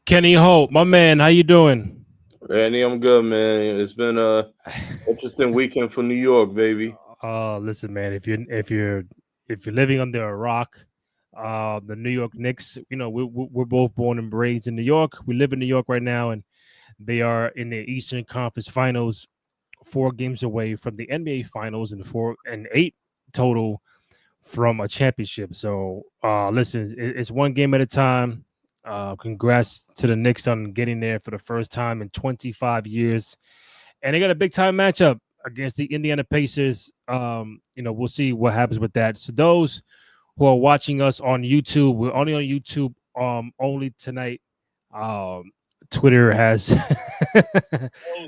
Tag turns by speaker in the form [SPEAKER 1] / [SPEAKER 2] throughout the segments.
[SPEAKER 1] Kenny Hope, my man, how you doing?
[SPEAKER 2] Randy, I'm good, man. It's been a interesting weekend for New York, baby.
[SPEAKER 1] Listen, man, if you're living under a rock, the New York Knicks, we're both born and raised in New York. We live in New York right now, and they are in the Eastern Conference Finals, 4 games away from the NBA Finals, and 4 and 8 total from a championship. So, listen, it's one game at a time. Congrats to the Knicks on getting there for the first time in 25 years, and they got a big time matchup against the Indiana Pacers. We'll see what happens with that. So those who are watching us on YouTube, we're only on YouTube only tonight. Um, Twitter has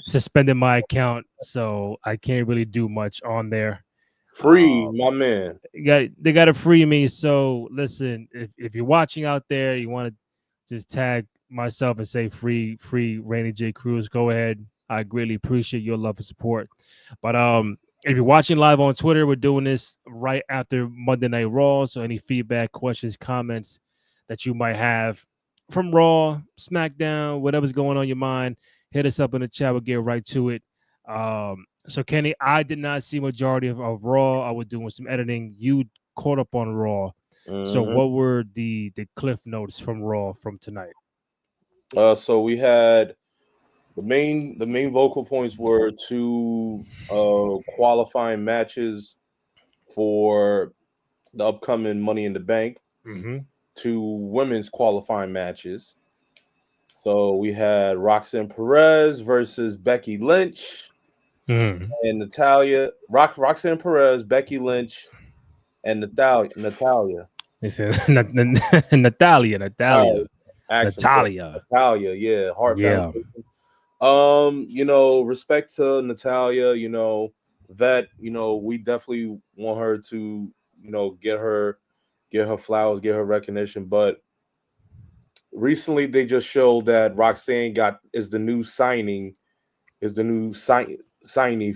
[SPEAKER 1] suspended my account, so I can't really do much on there.
[SPEAKER 2] Free, my man.
[SPEAKER 1] They got to free me. So listen, if you're watching out there, you want to just tag myself and say free Randy J Cruz, go ahead. I greatly appreciate your love and support. But if you're watching live on Twitter, we're doing this right after Monday Night Raw. So any feedback, questions, comments that you might have from Raw, SmackDown, whatever's going on your mind, hit us up in the chat. We'll get right to it. So Kenny, I did not see majority of Raw. I was doing some editing. You caught up on Raw. So
[SPEAKER 2] hmm
[SPEAKER 1] what were the cliff notes from Raw from tonight?
[SPEAKER 2] So we had the main vocal points were two qualifying matches for the upcoming Money in the Bank,
[SPEAKER 1] Mm-hmm.
[SPEAKER 2] two women's qualifying matches. So we had Roxanne Perez versus Becky Lynch
[SPEAKER 1] Mm-hmm.
[SPEAKER 2] and Roxanne Perez, Becky Lynch, and Natalia.
[SPEAKER 1] They said Natalia,
[SPEAKER 2] Oh, accent.
[SPEAKER 1] Natalia.
[SPEAKER 2] Natalia, yeah, Heart
[SPEAKER 1] Yeah.
[SPEAKER 2] Foundation. Respect to Natalia, vet, we definitely want her to, get her flowers, get her recognition. But recently they just showed that Roxanne is the new signee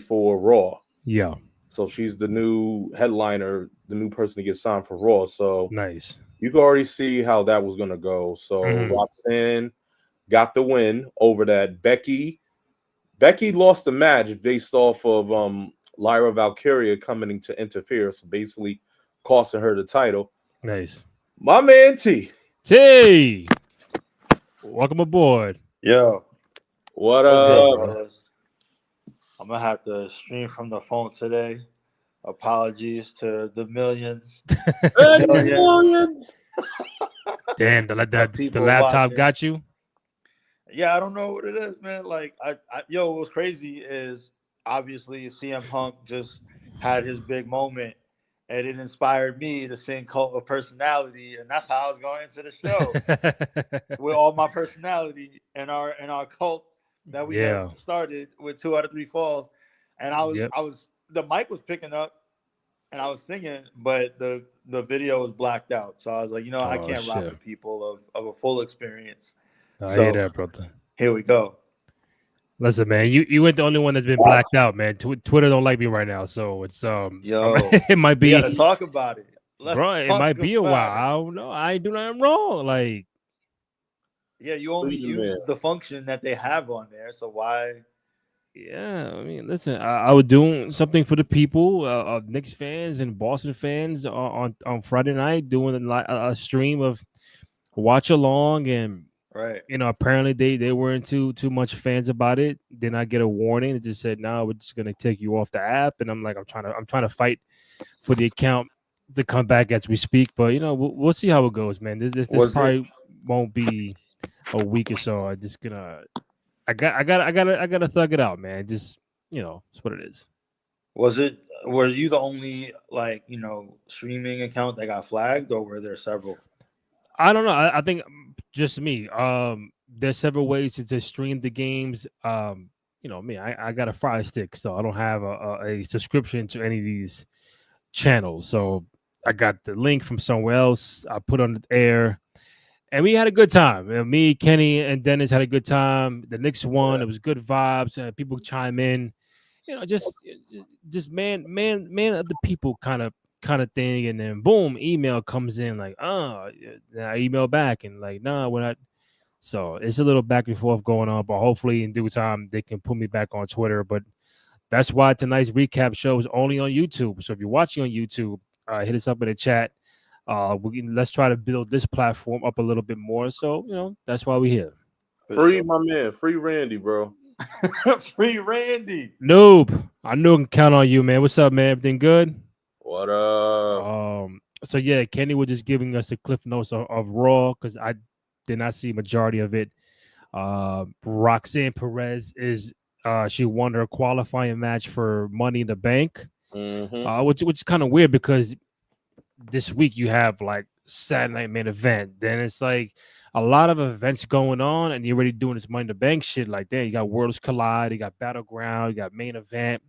[SPEAKER 2] for Raw.
[SPEAKER 1] Yeah.
[SPEAKER 2] So she's the new headliner, the new person to get signed for Raw. So
[SPEAKER 1] Nice.
[SPEAKER 2] you can already see how that was gonna go. So
[SPEAKER 1] Mm-hmm.
[SPEAKER 2] Roxanne got the win over that. Becky lost the match based off of Lyra Valkyria coming to interfere, so basically costing her the title.
[SPEAKER 1] Nice.
[SPEAKER 2] My man T,
[SPEAKER 1] Hey, welcome aboard.
[SPEAKER 3] Yo,
[SPEAKER 2] what
[SPEAKER 3] what's
[SPEAKER 1] Hey,
[SPEAKER 3] good,
[SPEAKER 2] up?
[SPEAKER 1] bro.
[SPEAKER 3] brothers? I'm gonna have to stream from the phone today. Apologies to the millions, the
[SPEAKER 2] And
[SPEAKER 3] millions
[SPEAKER 2] millions.
[SPEAKER 1] Damn,
[SPEAKER 3] of
[SPEAKER 1] the
[SPEAKER 3] people
[SPEAKER 1] laptop
[SPEAKER 3] watching.
[SPEAKER 1] got you.
[SPEAKER 3] Yeah, I don't know what it is, man. Like, yo, what's crazy is obviously CM Punk just had his big moment, and it inspired me to sing Cult of Personality, and that's how I was going into the show with all my personality and our cult that we have
[SPEAKER 1] Yeah.
[SPEAKER 3] started with 2 out of 3 falls. And
[SPEAKER 1] Yep.
[SPEAKER 3] the mic was picking up and I was singing, but the video was blacked out. So I was like, I
[SPEAKER 1] Oh
[SPEAKER 3] can't rock
[SPEAKER 1] shit.
[SPEAKER 3] with people of a full experience.
[SPEAKER 1] I hear
[SPEAKER 3] So
[SPEAKER 1] that, brother.
[SPEAKER 3] here we go.
[SPEAKER 1] Listen, man, you ain't the only one that's been blacked out, man. Twitter don't like me right now, so it's
[SPEAKER 3] Yo,
[SPEAKER 1] it might
[SPEAKER 3] we
[SPEAKER 1] be,
[SPEAKER 3] gotta talk about it. Let's
[SPEAKER 1] bro. It
[SPEAKER 3] talk
[SPEAKER 1] might be a while.
[SPEAKER 3] about it.
[SPEAKER 1] I don't know. I ain't do nothing wrong. Like,
[SPEAKER 3] Yeah, you only
[SPEAKER 2] Please, man.
[SPEAKER 3] use the function that they have on there. So why?
[SPEAKER 1] yeah. I mean, listen, I was doing something for the people, Knicks fans and Boston fans on Friday night, doing a stream of watch along, and
[SPEAKER 3] Right.
[SPEAKER 1] apparently they weren't too much fans about it. Then I get a warning. It just said, "No, we're just gonna take you off the app." And I'm like, I'm trying to fight for the account to come back as we speak. But we'll see how it goes, man. This
[SPEAKER 3] Was it
[SPEAKER 1] probably won't be a week or so. I just gonna I gotta thug it out, man. Just it's what it is.
[SPEAKER 3] was it were you the only streaming account that got flagged, or were there several?
[SPEAKER 1] I don't know. I think just me. There's several ways to stream the games. Me, I got a Fire Stick, so I don't have a subscription to any of these channels. So I got the link from somewhere else. I put on the air, and we had a good time. Me, Kenny, and Dennis had a good time. The Knicks won.
[SPEAKER 2] Yeah.
[SPEAKER 1] It was good vibes. People chime in. Just man of the people kind of thing. And then boom, email comes in like, oh, I email back and like, no, So it's a little back and forth going on, but hopefully in due time they can put me back on Twitter. But that's why tonight's recap show is only on YouTube. So if you're watching on YouTube, hit us up in the chat. Let's try to build this platform up a little bit more. So that's why we're here.
[SPEAKER 2] Free my man, free Randy, bro.
[SPEAKER 3] Free Randy.
[SPEAKER 1] Noob, I knew I can count on you, man. What's up, man? Everything good?
[SPEAKER 2] What up?
[SPEAKER 1] So yeah, Kenny was just giving us the cliff notes of Raw because I did not see majority of it. Roxanne Perez is she won her qualifying match for Money in the Bank, which is kind of weird because this week you have like Saturday Night Main Event, then it's like a lot of events going on, and you're already doing this Money in the Bank shit like that. You got Worlds Collide, you got Battleground, you got Main Event,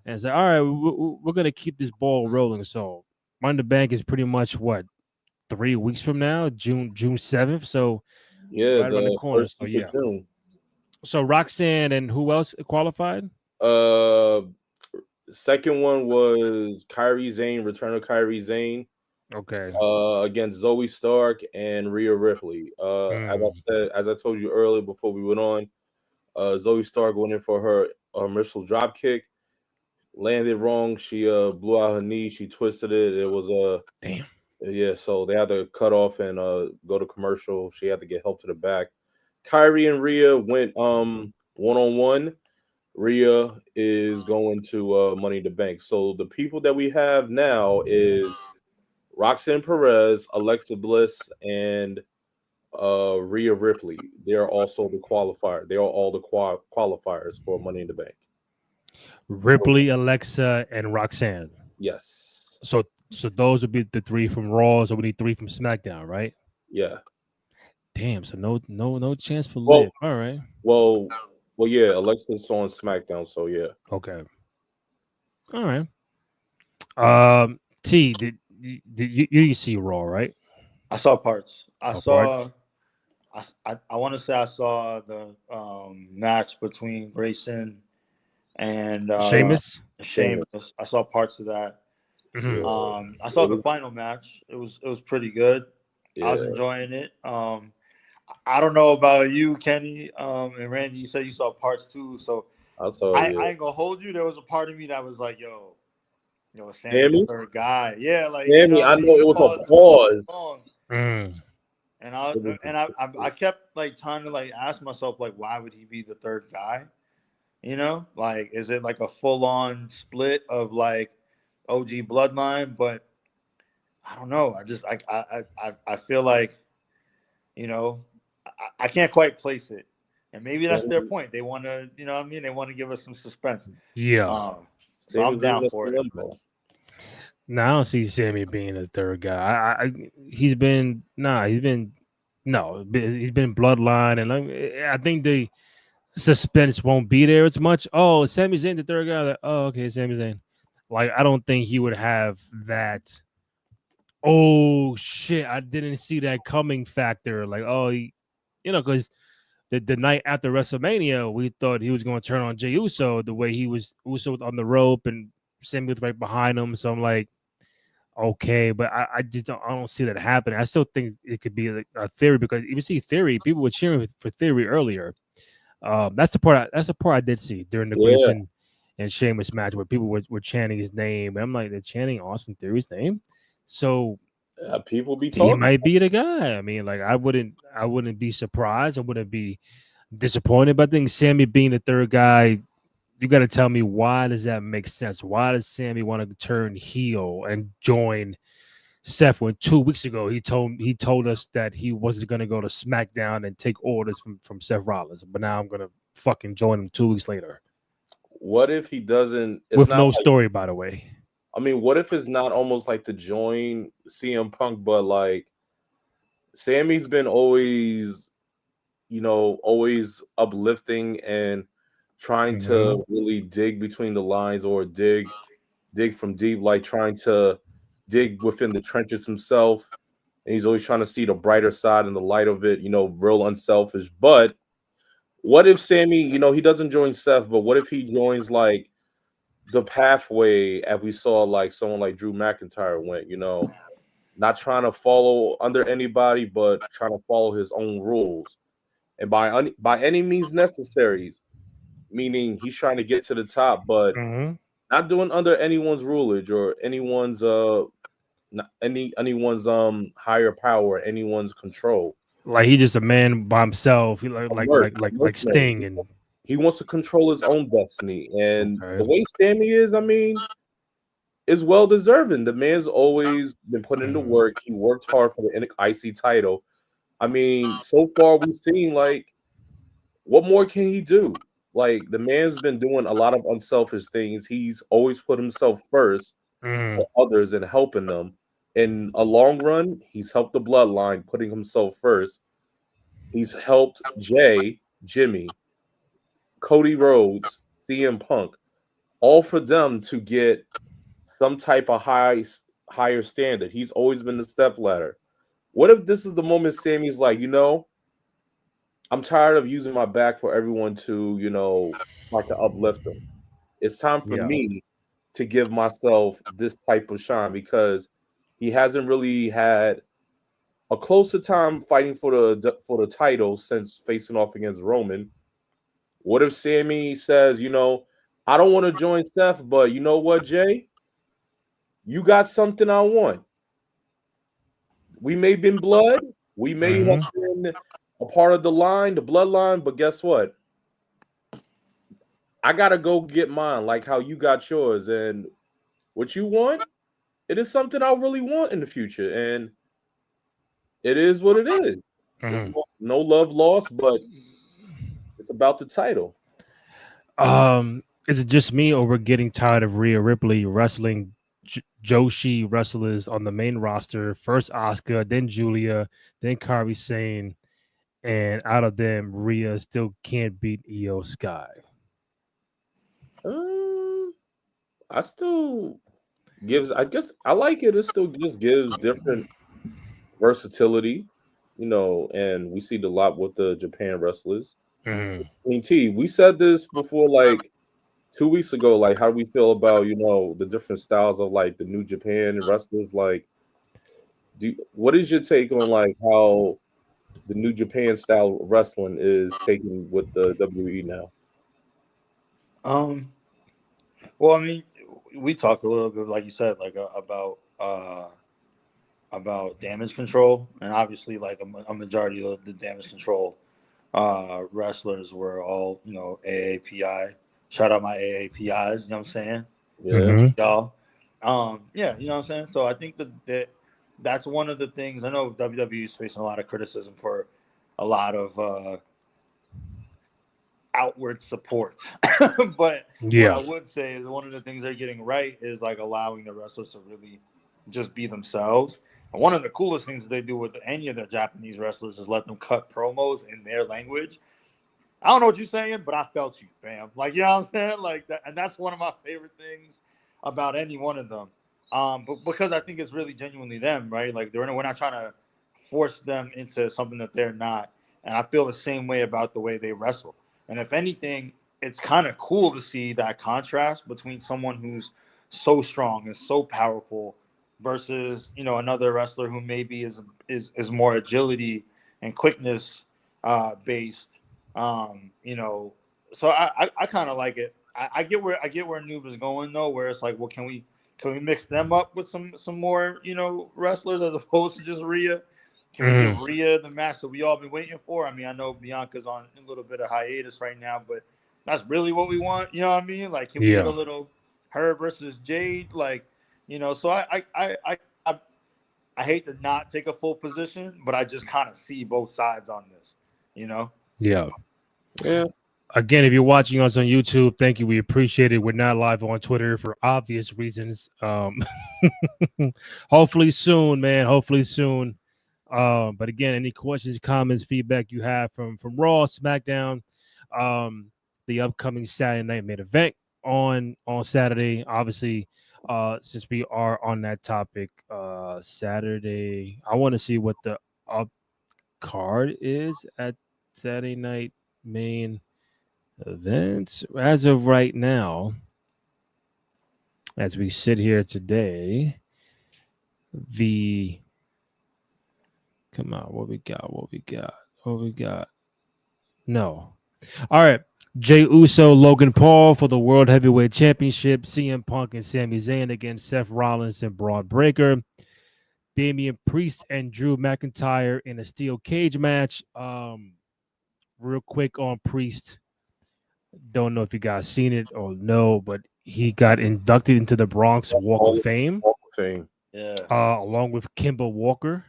[SPEAKER 1] and it's like, all right, we're gonna keep this ball rolling. So Money in the Bank is pretty much what 3 weeks from now, June 7th. So
[SPEAKER 2] yeah,
[SPEAKER 1] right around the corner.
[SPEAKER 2] First
[SPEAKER 1] So
[SPEAKER 2] week of June.
[SPEAKER 1] So Roxanne and who else qualified?
[SPEAKER 2] Second one was Kyrie Zane, return of Kyrie Zane.
[SPEAKER 1] Okay.
[SPEAKER 2] Against Zoe Stark and Rhea Ripley. As I told you earlier before we went on, Zoe Stark went in for her initial drop kick, landed wrong. She blew out her knee. She twisted it. It was a
[SPEAKER 1] damn.
[SPEAKER 2] Yeah, so they had to cut off and go to commercial. She had to get help to the back. Kyrie and Rhea went one-on-one. Rhea is going to Money in the Bank. So the people that we have now is Roxanne Perez, Alexa Bliss, and Rhea Ripley. They're also the qualifier. They are all the qualifiers for Money in the Bank.
[SPEAKER 1] Ripley, Alexa, and Roxanne.
[SPEAKER 2] Yes.
[SPEAKER 1] So those would be the three from Raw. So we need three from SmackDown, right?
[SPEAKER 2] Yeah.
[SPEAKER 1] Damn. So no chance for Liv. All right.
[SPEAKER 2] Well, yeah. Alexa's on SmackDown, so yeah.
[SPEAKER 1] Okay. All right. T, did you see Raw, right?
[SPEAKER 3] I saw parts. I want to say I saw the match between Grayson and
[SPEAKER 1] Sheamus.
[SPEAKER 3] I saw parts of that.
[SPEAKER 1] Mm-hmm.
[SPEAKER 3] I saw the final match. It was pretty good.
[SPEAKER 2] Yeah.
[SPEAKER 3] I was enjoying it. I don't know about you, Kenny, and Randy. You said you saw parts too. So I ain't gonna hold you. There was a part of me that was like, yo, Sammy, the third guy. Yeah, like
[SPEAKER 2] Sammy, I know it was a pause.
[SPEAKER 3] And I kept like trying to like ask myself like, why would he be the third guy? Like, is it like a full on split of like OG bloodline? But I don't know. I feel like, I can't quite place it, and maybe that's their point. They want to, they want to give us some suspense.
[SPEAKER 1] Yeah.
[SPEAKER 3] So I'm down for it.
[SPEAKER 1] No, I don't see Sammy being the third guy. He's been bloodline, and I think the suspense won't be there as much. Oh, Sami Zayn, the third guy. Like, oh, okay, Sami Zayn. Like, I don't think he would have that. Oh shit! I didn't see that coming factor. Like, oh, because the night after WrestleMania, we thought he was going to turn on Jey Uso the way he was Uso on the rope and Sami was right behind him. So I'm like, okay, but I don't see that happening. I still think it could be a theory because you see Theory, people were cheering for Theory earlier. That's the part I did see during the Grayson and Sheamus match where people were chanting his name. And I'm like, they're chanting Austin Theory's name. So
[SPEAKER 2] people be talking.
[SPEAKER 1] He might be the guy. I mean, like I wouldn't be surprised. I wouldn't be disappointed. But I think Sammy being the third guy, you got to tell me why does that make sense? Why does Sammy want to turn heel and join Seth? When 2 weeks ago he told us that he wasn't going to go to SmackDown and take orders from Seth Rollins, but now I'm going to fucking join him 2 weeks later.
[SPEAKER 2] What if he doesn't?
[SPEAKER 1] With no story, by the way.
[SPEAKER 2] I mean, what if it's not almost like to join CM Punk, but like Sammy's been always, always uplifting and trying to really dig between the lines or dig from deep, like trying to dig within the trenches himself. And he's always trying to see the brighter side and the light of it, real unselfish. But what if Sammy, he doesn't join Seth, but what if he joins like the pathway as we saw like someone like Drew McIntyre went, not trying to follow under anybody, but trying to follow his own rules. And by any means necessary, meaning he's trying to get to the top, but
[SPEAKER 1] Mm-hmm.
[SPEAKER 2] not doing under anyone's rulage or anyone's higher power, anyone's control.
[SPEAKER 1] Like he's just a man by himself. He
[SPEAKER 2] A
[SPEAKER 1] like
[SPEAKER 2] mercenary.
[SPEAKER 1] Sting and
[SPEAKER 2] He wants to control his own destiny, and the
[SPEAKER 1] okay.
[SPEAKER 2] way Sammy is, I mean, is well deserving. The man's always been putting in the
[SPEAKER 1] Mhm.
[SPEAKER 2] work. He worked hard for the IC title. I mean, so far we've seen like what more can he do? Like the man's been doing a lot of unselfish things. He's always put himself first
[SPEAKER 1] Mhm.
[SPEAKER 2] for others and helping them. In a long run, he's helped the bloodline, putting himself first. He's helped Jimmy, Cody Rhodes, CM Punk, all for them to get some type of higher standard. He's always been the step ladder. What if this is the moment Sammy's like, I'm tired of using my back for everyone to, like to uplift them. It's time for
[SPEAKER 1] Yeah.
[SPEAKER 2] me to give myself this type of shine because he hasn't really had a closer time fighting for the title since facing off against Roman. What if Sammy says, I don't want to join Seth, but you know what, Jay? You got something I want. We may have been blood. We may have
[SPEAKER 1] Mhm.
[SPEAKER 2] been a part of the bloodline, but guess what? I gotta go get mine, like how you got yours. And what you want, it is something I really want in the future. And it is what it is. It's
[SPEAKER 1] Mhm.
[SPEAKER 2] no love lost, but it's about the title.
[SPEAKER 1] Is it just me, or we're getting tired of Rhea Ripley wrestling Joshi wrestlers on the main roster? First Asuka, then Julia, then Kairi Sane, and out of them, Rhea still can't beat Io Sky.
[SPEAKER 2] Um, I still I guess I like it. It still just gives different versatility, and we see it a lot with the Japan wrestlers.
[SPEAKER 1] Mhm.
[SPEAKER 2] I mean, we said this before, like 2 weeks ago. Like, how do we feel about the different styles of like the New Japan wrestlers? Like, what is your take on like how the New Japan style of wrestling is taken with the WWE now?
[SPEAKER 3] Um, well, I mean, we talked a little bit, like you said, like about damage control, and obviously, like a majority of the damage control wrestlers were all AAPI. Shout out my AAPIs. You know what I'm saying?
[SPEAKER 2] Yeah.
[SPEAKER 3] Salute
[SPEAKER 1] Mhm.
[SPEAKER 3] y'all. Yeah, you know what I'm saying. So I think that's one of the things. I know WWE is facing a lot of criticism for a lot of outward support. But what I
[SPEAKER 1] Yeah.
[SPEAKER 3] would say is one of the things they're getting right is like allowing the wrestlers to really just be themselves. And one of the coolest things they do with any of their Japanese wrestlers is let them cut promos in their language. I don't know what you're saying, but I felt you, fam. Like, you know what I'm saying? Like that, and that's one of my favorite things about any one of them. But because I think it's really genuinely them, right? Like we're not trying to force them into something that they're not. And I feel the same way about the way they wrestle. And if anything, it's kind of cool to see that contrast between someone who's so strong and so powerful versus another wrestler who maybe is more agility and quickness based. You know, so I kind of like it. I get where Noob is going though, where it's like, well, can we mix them up with some more wrestlers as opposed to just Rhea? Can we give
[SPEAKER 1] Mhm.
[SPEAKER 3] Rhea the match that we all been waiting for? I mean, I know Bianca's on a little bit of hiatus right now, but that's really what we want. You know what I mean? Like, can we get a
[SPEAKER 1] Yeah.
[SPEAKER 3] little her versus Jade? Like, so I I hate to not take a full position, but I just kind of see both sides on this. You know.
[SPEAKER 1] Yeah.
[SPEAKER 2] Yeah.
[SPEAKER 1] Again, if you're watching us on YouTube, thank you. We appreciate it. We're not live on Twitter for obvious reasons. Hopefully soon, man. Hopefully soon. But again, any questions, comments, feedback you have from Raw, SmackDown, the upcoming Saturday night main event on Saturday. Obviously, since we are on that topic, Saturday, I want to see what the up card is at Saturday night main event. As of right now, as we sit here today, the Come on, what we got? What we got? What we got? No. All right. Jay Uso, Logan Paul for the World Heavyweight Championship. CM Punk and Sami Zayn against Seth Rollins and Braun Breaker. Damian Priest and Drew McIntyre in a steel cage match. Real quick on Priest. Don't know if you guys seen it or no, but he got inducted into the Bronx Walk of Fame.
[SPEAKER 3] Yeah.
[SPEAKER 1] Along with Kimber Walker.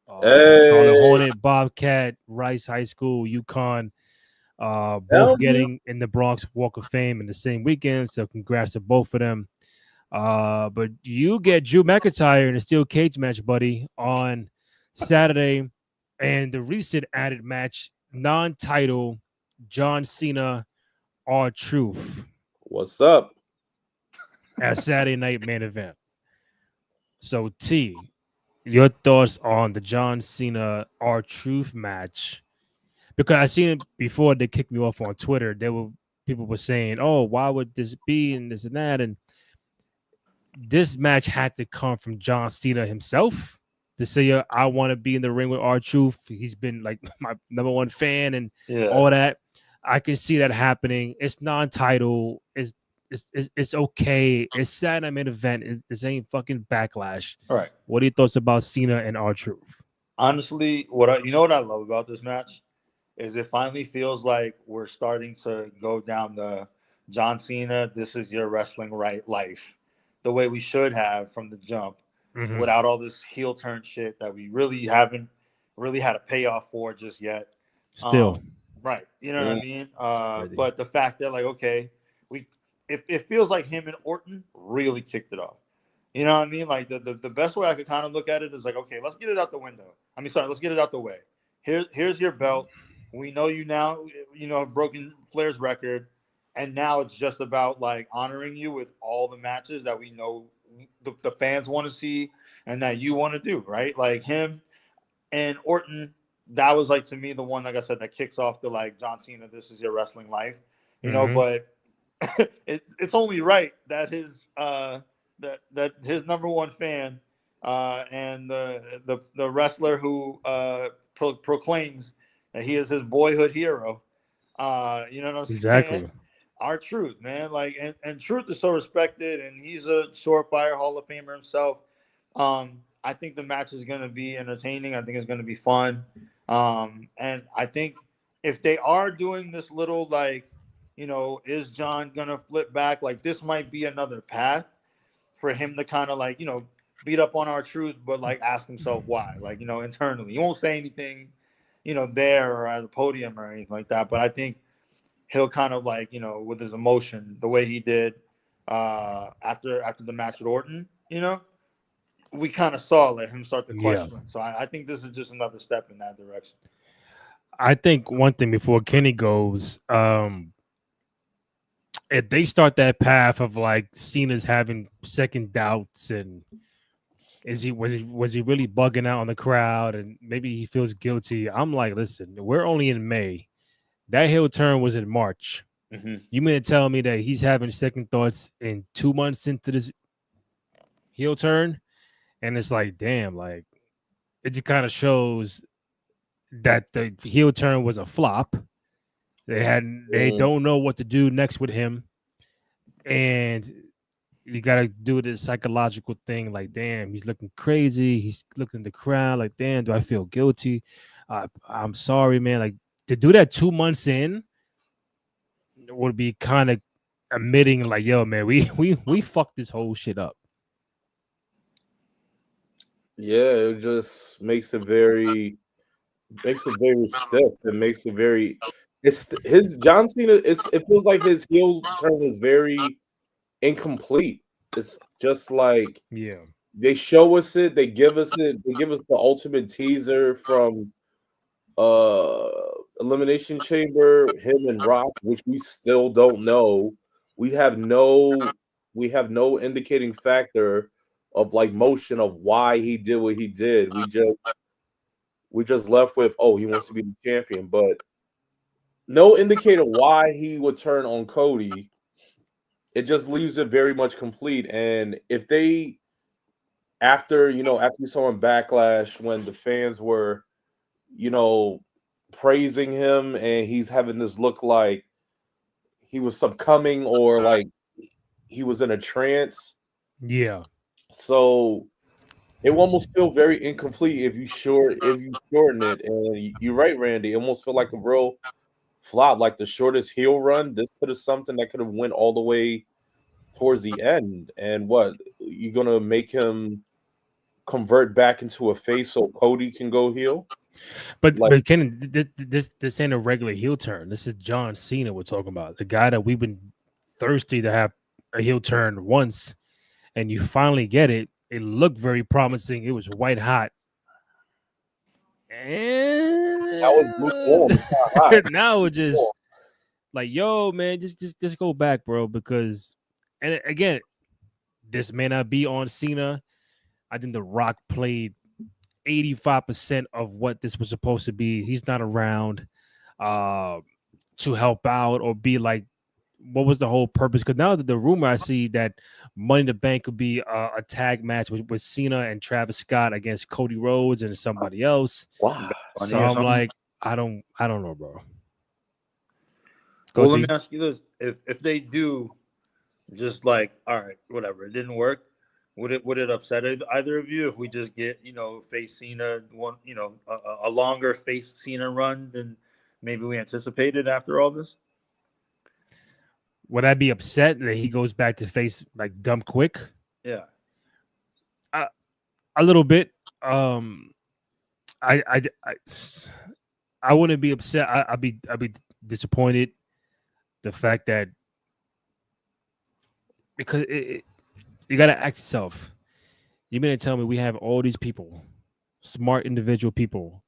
[SPEAKER 1] Charlotte
[SPEAKER 2] Hey,
[SPEAKER 1] Hornet, Bobcat, Rice High School, UConn.
[SPEAKER 2] hell
[SPEAKER 1] Both
[SPEAKER 2] yeah.
[SPEAKER 1] getting in the Bronx Walk of Fame in the same weekend. So congrats to both of them. But you get Drew McIntyre in a steel cage match, buddy, on Saturday. And the recent added match, non-title, John Cena, R-Truth
[SPEAKER 2] What's up?
[SPEAKER 1] at Saturday night main event. So T, your thoughts on the John Cena R-Truth match? Because I seen it before they kicked me off on Twitter. People were saying, "Oh, why would this be?" and this and that. And this match had to come from John Cena himself to say, "I want to be in the ring with R-Truth." He's been like my number one fan and all that. I can see that happening. It's non-title. It's okay. It's Saturday main event. This ain't fucking Backlash.
[SPEAKER 3] All right.
[SPEAKER 1] What are your thoughts about Cena and R-Truth?
[SPEAKER 3] Honestly, what I love about this match is it finally feels like we're starting to go down the John Cena, this is your wrestling right life, the way we should have from the jump, without all this heel turn shit that we really haven't really had a payoff for just yet.
[SPEAKER 1] Still,
[SPEAKER 3] Right. You know what I mean?
[SPEAKER 1] Ready.
[SPEAKER 3] But the fact that like, okay, it feels like him and Orton really kicked it off. You know what I mean? Like the best way I could kind of look at it is like, okay, let's get it out the window. Let's get it out the way. Here's your belt. We know you now, have broken Flair's record, and now it's just about like honoring you with all the matches that we know the fans want to see and that you want to do, right? Like him and Orton, that was like to me the one, like I said, that kicks off the like John Cena, this is your wrestling life, but it's only right that his that his number one fan and the wrestler who proclaims that he is his boyhood hero. You know what I'm
[SPEAKER 1] exactly.
[SPEAKER 3] saying? R-Truth, man. Like, and Truth is so respected, and he's a surefire Hall of Famer himself. I think the match is going to be entertaining. I think it's going to be fun. And I think if they are doing this little, like, is John going to flip back? Like, this might be another path for him to kind of, like, beat up on R-Truth, but, like, ask himself why. Like, internally. He won't say anything, there or at the podium or anything like that. But I think he'll kind of, like, with his emotion, the way he did after the match with Orton, we kind of saw him start to question. Yeah. So I think this is just another step in that direction.
[SPEAKER 1] I think one thing before Kenny goes, if they start that path of like Cena's having second doubts and was he really bugging out on the crowd and maybe he feels guilty, I'm like, listen, we're only in May. That heel turn was in March. You mean to tell me that he's having second thoughts in 2 months into this heel turn? And it's like, damn, like it just kind of shows that the heel turn was a flop. They don't know what to do next with him. And you got to do this psychological thing. Like, damn, he's looking crazy. He's looking at the crowd. Like, damn, do I feel guilty? I'm sorry, man. Like, to do that 2 months in would be kind of admitting, like, yo, man, we fucked this whole shit up.
[SPEAKER 2] Yeah, it just makes it very stiff. It makes it very. It's his John Cena. It feels like his heel turn is very incomplete. It's just like they show us it, they give us it, they give us the ultimate teaser from Elimination Chamber, him and Rock, which we still don't know. We have no indicating factor of like motion of why he did what he did. We just left with, oh, he wants to be the champion, but no indicator why he would turn on Cody. It just leaves it very much complete. And if they, after we saw in Backlash when the fans were you know, praising him, and he's having this look like he was succumbing or like he was in a trance.
[SPEAKER 1] Yeah.
[SPEAKER 2] So it will almost feel very incomplete if you shorten it. And you're right, Randy. It almost feel like a real flop, like the shortest heel run. This could have something that could have went all the way towards the end. And what you're gonna make him convert back into a face so Cody can go heel? Like,
[SPEAKER 1] But Ken, this ain't a regular heel turn. This is John Cena we're talking about, the guy that we've been thirsty to have a heel turn once, and you finally get it. It looked very promising. It was white hot,
[SPEAKER 2] that was lukewarm.
[SPEAKER 1] and
[SPEAKER 2] It's not hot.
[SPEAKER 1] now it's
[SPEAKER 2] Lukewarm.
[SPEAKER 1] just like, yo, man, just go back, bro. Because, and again, this may not be on Cena. I think The Rock played 85% of what this was supposed to be. He's not around to help out or be like, what was the whole purpose? Because now that the rumor I see that Money in the Bank could be a tag match with Cena and Travis Scott against Cody Rhodes and somebody else.
[SPEAKER 2] Wow.
[SPEAKER 1] So I'm like, I don't know, bro. Go
[SPEAKER 3] Well, let me
[SPEAKER 1] T.
[SPEAKER 3] ask you this: if they do, just like, all right, whatever, it didn't work. Would it upset either of you if we just get, face Cena one, a longer face Cena run than maybe we anticipated after all this?
[SPEAKER 1] Would I be upset that he goes back to face like dumb quick?
[SPEAKER 3] Yeah.
[SPEAKER 1] A little bit. I wouldn't be upset. I'd be disappointed. The fact that, because you got to ask yourself, you mean to tell me we have all these people, smart individual people,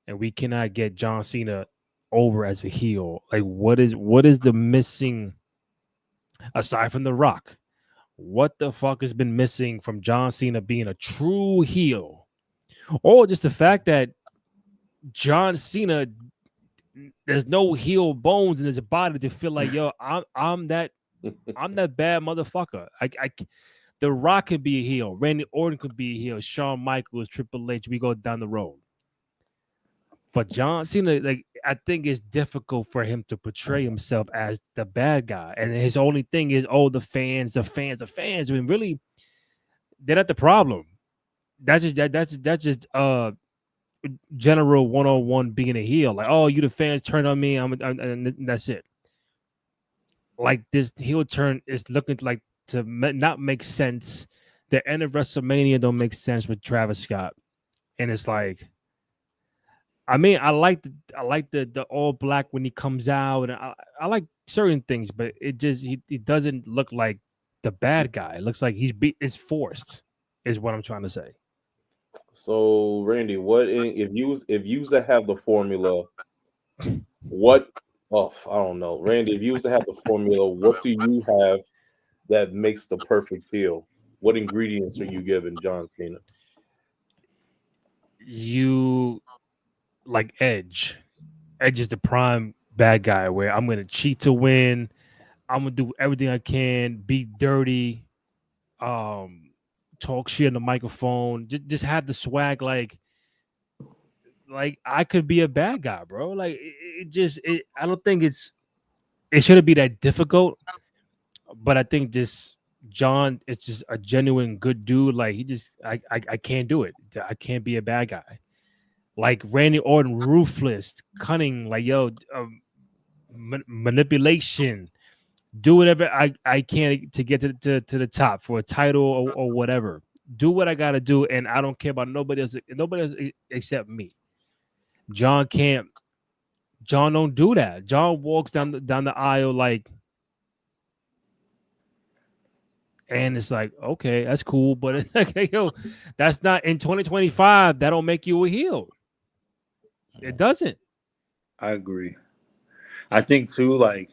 [SPEAKER 1] and we cannot get John Cena over as a heel? Like, what is the missing aside from The Rock? What the fuck has been missing from John Cena being a true heel? Or just the fact that John Cena, there's no heel bones in his body to feel like, yo, I'm that bad motherfucker. The Rock could be a heel, Randy Orton could be a heel, Shawn Michaels, Triple H. We go down the road, but John Cena, like, I think it's difficult for him to portray himself as the bad guy, and his only thing is, oh, the fans. I mean, really, they're not the problem. That's just general 101 being a heel. Like, oh, you the fans turn on me, and that's it. Like, this heel turn is looking like to not make sense. The end of WrestleMania don't make sense with Travis Scott, and it's like, I mean, I like the all black when he comes out, and I like certain things, but it just he doesn't look like the bad guy. It looks like it's forced, is what I'm trying to say.
[SPEAKER 2] So, Randy, if you was to have the formula, what? Oh, I don't know, Randy. If you was to have the formula, what do you have that makes the perfect heel? What ingredients are you giving John Cena?
[SPEAKER 1] You like Edge. Edge is the prime bad guy where I'm gonna cheat to win. I'm gonna do everything I can, be dirty, um, talk shit on the microphone, just have the swag, like I could be a bad guy, bro. Like, I don't think it shouldn't be that difficult, but I think just John, it's just a genuine good dude. Like, I can't do it. I can't be a bad guy. Like Randy Orton, ruthless, cunning, like, yo, manipulation, do whatever I can to get to the top for a title or whatever. Do what I gotta do, and I don't care about nobody else except me. John can't. John don't do that. John walks down the aisle like, and it's like, okay, that's cool, but it's like, yo, that's not in 2025. That don't make you a heel. It doesn't.
[SPEAKER 3] I agree. I think too, like,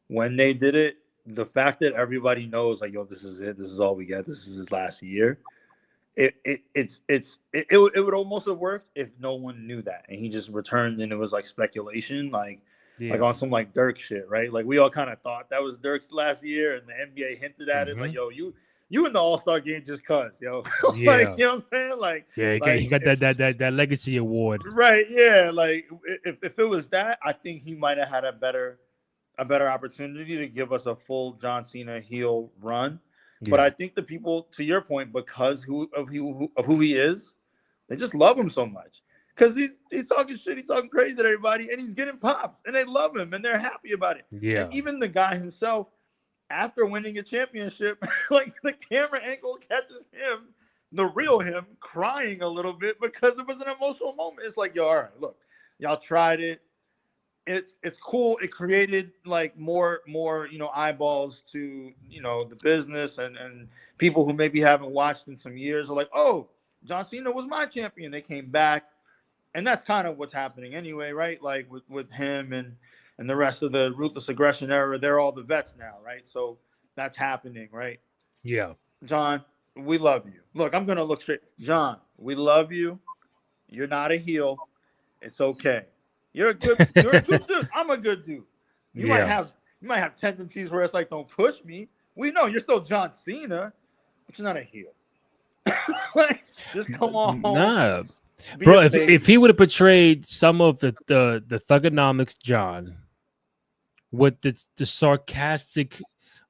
[SPEAKER 3] when they did it, the fact that everybody knows, like, yo, this is it. This is all we get. This is his last year. It would almost have worked if no one knew that, and he just returned, and it was like speculation, like on some like Dirk shit, right? Like, we all kind of thought that was Dirk's last year, and the NBA hinted at it, like, yo, you in the All-Star game just cause, yo.
[SPEAKER 1] Yeah.
[SPEAKER 3] Like, you know what I'm saying? Like,
[SPEAKER 1] Yeah, he got that legacy award.
[SPEAKER 3] Right, yeah. Like if it was that, I think he might have had a better opportunity to give us a full John Cena heel run. But
[SPEAKER 1] Yeah.
[SPEAKER 3] I think the people, to your point, because of who he is, they just love him so much. Because he's talking shit, he's talking crazy to everybody, and he's getting pops, and they love him, and they're happy about it.
[SPEAKER 1] Yeah.
[SPEAKER 3] And even the guy himself, after winning a championship, like the camera angle catches him, the real him, crying a little bit because it was an emotional moment. It's like, yo, all right, look, y'all tried it. It's cool. It created like more eyeballs to the business and people who maybe haven't watched in some years are like, oh, John Cena was my champion. They came back, and that's kind of what's happening anyway, right? Like with him and the rest of the Ruthless Aggression era, they're all the vets now, right? So that's happening, right?
[SPEAKER 1] Yeah.
[SPEAKER 3] John, we love you. Look, I'm gonna look straight. John, we love you. You're not a heel. It's okay. You're a good dude. I'm a good dude. You might have tendencies where it's like, don't push me. We know you're still John Cena, but you're not a heel. Like, just come on home.
[SPEAKER 1] Nah. Bro, if he would have portrayed some of the Thugonomics John with the sarcastic,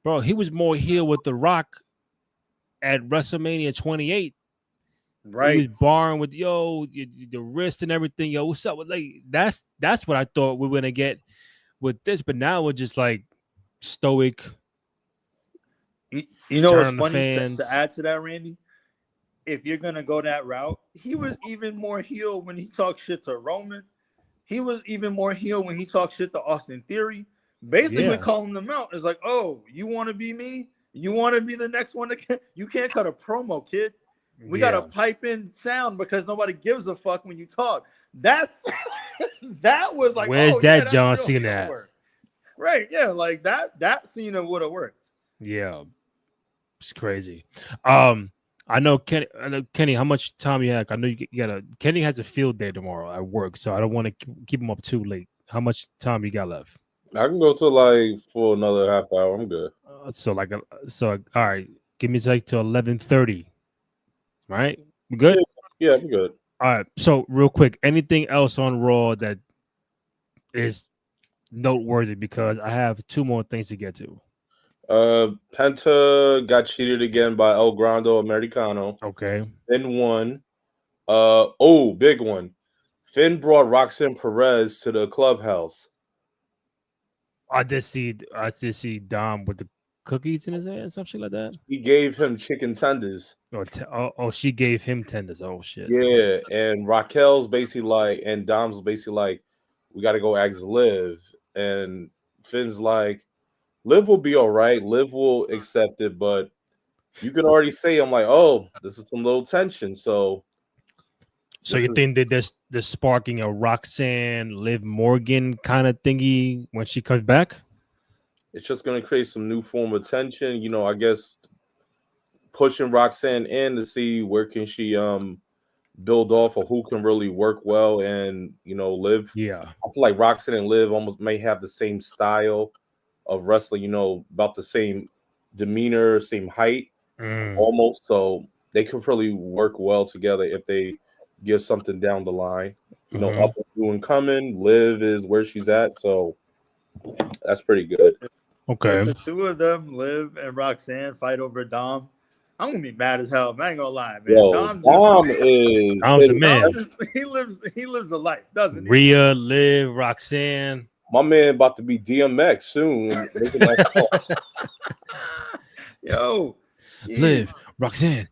[SPEAKER 1] bro, he was more heel with The Rock at WrestleMania 28.
[SPEAKER 3] Right.
[SPEAKER 1] He was barring with the wrist and everything. Yo, what's up? Like that's what I thought we were gonna get with this, but now we're just like stoic.
[SPEAKER 3] You know what's funny to add to that, Randy? If you're gonna go that route, he was even more heel when he talked shit to Roman. He was even more heel when he talked shit to Austin Theory. Basically calling them out. It's like, oh, you want to be me? You want to be the next one? You can't cut a promo, kid. We got to pipe in sound because nobody gives a fuck when you talk. That was like,
[SPEAKER 1] where's that John Cena at?
[SPEAKER 3] Right, yeah, like that Cena would have worked.
[SPEAKER 1] Yeah, it's crazy. I know Kenny. How much time you have? I know you got Kenny has a field day tomorrow at work, so I don't want to keep him up too late. How much time you got left?
[SPEAKER 2] I can go to like for another half hour. I'm good.
[SPEAKER 1] So all right. Give me like till 11:30. All right, we good?
[SPEAKER 2] Yeah, I'm good.
[SPEAKER 1] All right. So real quick, anything else on Raw that is noteworthy? Because I have two more things to get to.
[SPEAKER 2] Penta got cheated again by El Grande Americano.
[SPEAKER 1] Okay.
[SPEAKER 2] Finn won. Big one. Finn brought Roxanne Perez to the clubhouse.
[SPEAKER 1] I just see Dom with the cookies in his hand, something like that.
[SPEAKER 2] He gave him chicken tenders.
[SPEAKER 1] She gave him tenders. Oh shit.
[SPEAKER 2] Yeah, and Raquel's basically like, and Dom's basically like, we got to go ask Liv, and Finn's like, Liv will be all right. Liv will accept it, but you can already say, I'm like, oh, this is some little tension. So
[SPEAKER 1] you think that there's sparking a Roxanne Liv Morgan kind of thingy when she comes back?
[SPEAKER 2] It's just going to create some new form of tension. I guess pushing Roxanne in to see where can she build off of who can really work well and Liv.
[SPEAKER 1] Yeah,
[SPEAKER 2] I feel like Roxanne and Liv almost may have the same style of wrestling, about the same demeanor, same height, almost. So they could probably work well together if they give something down the line. Up and doing coming. Liv is where she's at, so that's pretty good.
[SPEAKER 1] Okay.
[SPEAKER 3] If the two of them, Liv and Roxanne, fight over Dom, I'm gonna be mad as hell. I ain't gonna lie, man.
[SPEAKER 2] Yo,
[SPEAKER 3] Dom's
[SPEAKER 1] a man.
[SPEAKER 3] He lives a life, doesn't he?
[SPEAKER 1] Rhea, Liv, Roxanne.
[SPEAKER 2] My man about to be DMX soon.
[SPEAKER 3] Yo,
[SPEAKER 1] Liv, Roxanne,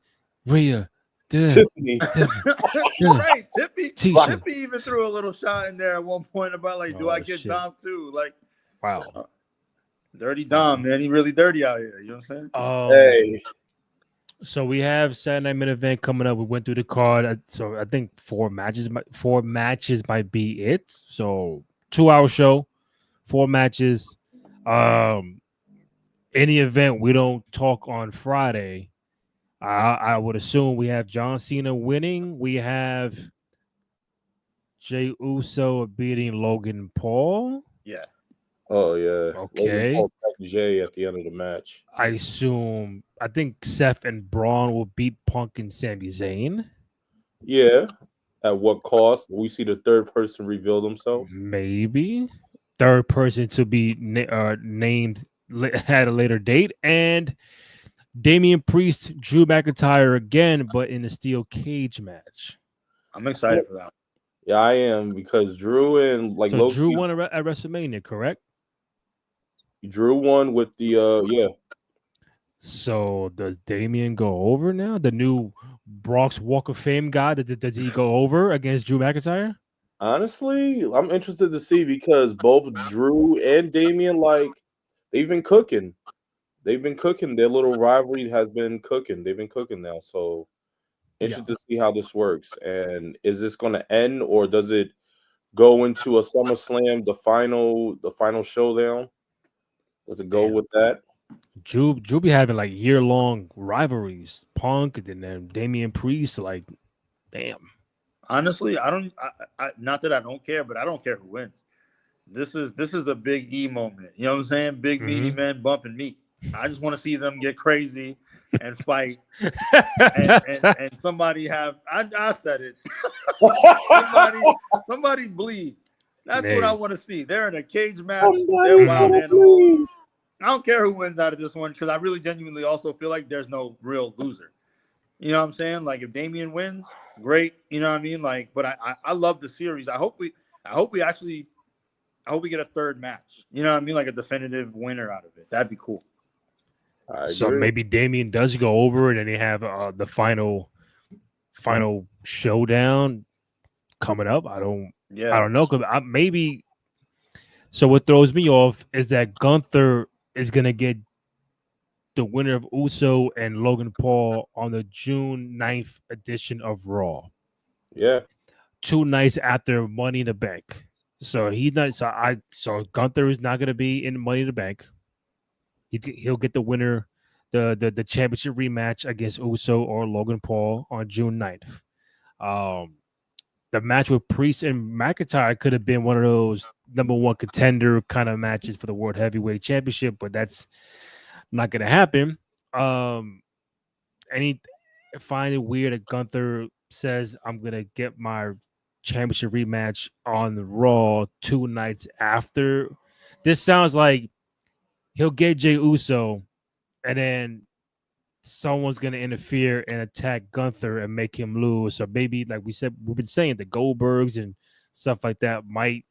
[SPEAKER 1] Rhea,
[SPEAKER 2] Tiffany.
[SPEAKER 3] Right, Tiffany
[SPEAKER 1] Tisha.
[SPEAKER 3] even threw a little shot in there at one point about like, do I get shit. Dom too? Like,
[SPEAKER 1] wow,
[SPEAKER 3] dirty Dom, man. He really dirty out here. You know what I'm saying?
[SPEAKER 2] Hey.
[SPEAKER 1] So we have Saturday Night Main Event coming up. We went through the card. So I think four matches might be it. So 2-hour show, 4 matches. Any event we don't talk on Friday, I would assume we have John Cena winning. We have Jey Uso beating Logan Paul.
[SPEAKER 3] Yeah.
[SPEAKER 2] Oh yeah.
[SPEAKER 1] Okay.
[SPEAKER 2] Logan Paul Jay at the end of the match.
[SPEAKER 1] I think Seth and Braun will beat Punk and Sami Zayn.
[SPEAKER 2] Yeah. At what cost? We see the third person reveal themselves.
[SPEAKER 1] Maybe third person to be named at a later date, and Damian Priest, Drew McIntyre again, but in a steel cage match.
[SPEAKER 3] I'm excited for that.
[SPEAKER 2] Yeah, I am, because Drew and like
[SPEAKER 1] So
[SPEAKER 2] Loki,
[SPEAKER 1] Drew won at WrestleMania, correct?
[SPEAKER 2] Drew won with the yeah.
[SPEAKER 1] So does Damian go over now? The new Bronx Walk of Fame guy? Does he go over against Drew McIntyre?
[SPEAKER 2] Honestly, I'm interested to see, because both Drew and Damian, like, they've been cooking. They've been cooking. Their little rivalry has been cooking. They've been cooking now. So interested to see how this works. And is this going to end, or does it go into a SummerSlam, the final showdown? Does it go with that?
[SPEAKER 1] Drew be having like year-long rivalries. Punk and then Damian Priest, like, damn.
[SPEAKER 3] Honestly, I don't. Not that I don't care, but I don't care who wins. This is a big E moment. You know what I'm saying? Big meaty men bumping meat. I just want to see them get crazy and fight, and somebody have. I said it. somebody bleed. That's what I want to see. They're in a cage match. They're wild animals. I don't care who wins out of this one, because I really genuinely also feel like there's no real loser. You know what I'm saying? Like, if Damian wins, great. You know what I mean? Like, but I love the series. I hope we get a third match. You know what I mean? Like a definitive winner out of it. That'd be cool.
[SPEAKER 1] So maybe Damian does go over, and then they have the final showdown coming up. I don't know, because maybe. So what throws me off is that Gunther is gonna get the winner of Uso and Logan Paul on the June 9th edition of Raw.
[SPEAKER 2] Yeah.
[SPEAKER 1] 2 nights after Money in the Bank. So he's not. So Gunther is not going to be in Money in the Bank. He'll get the winner, the championship rematch against Uso or Logan Paul on June 9th. The match with Priest and McIntyre could have been one of those number one contender kind of matches for the World Heavyweight Championship, but that's not going to happen. I find it weird that Gunther says, I'm going to get my championship rematch on the Raw 2 nights after. This sounds like he'll get Jey Uso, and then someone's going to interfere and attack Gunther and make him lose. So maybe, like we've been saying, the Goldbergs and stuff like that might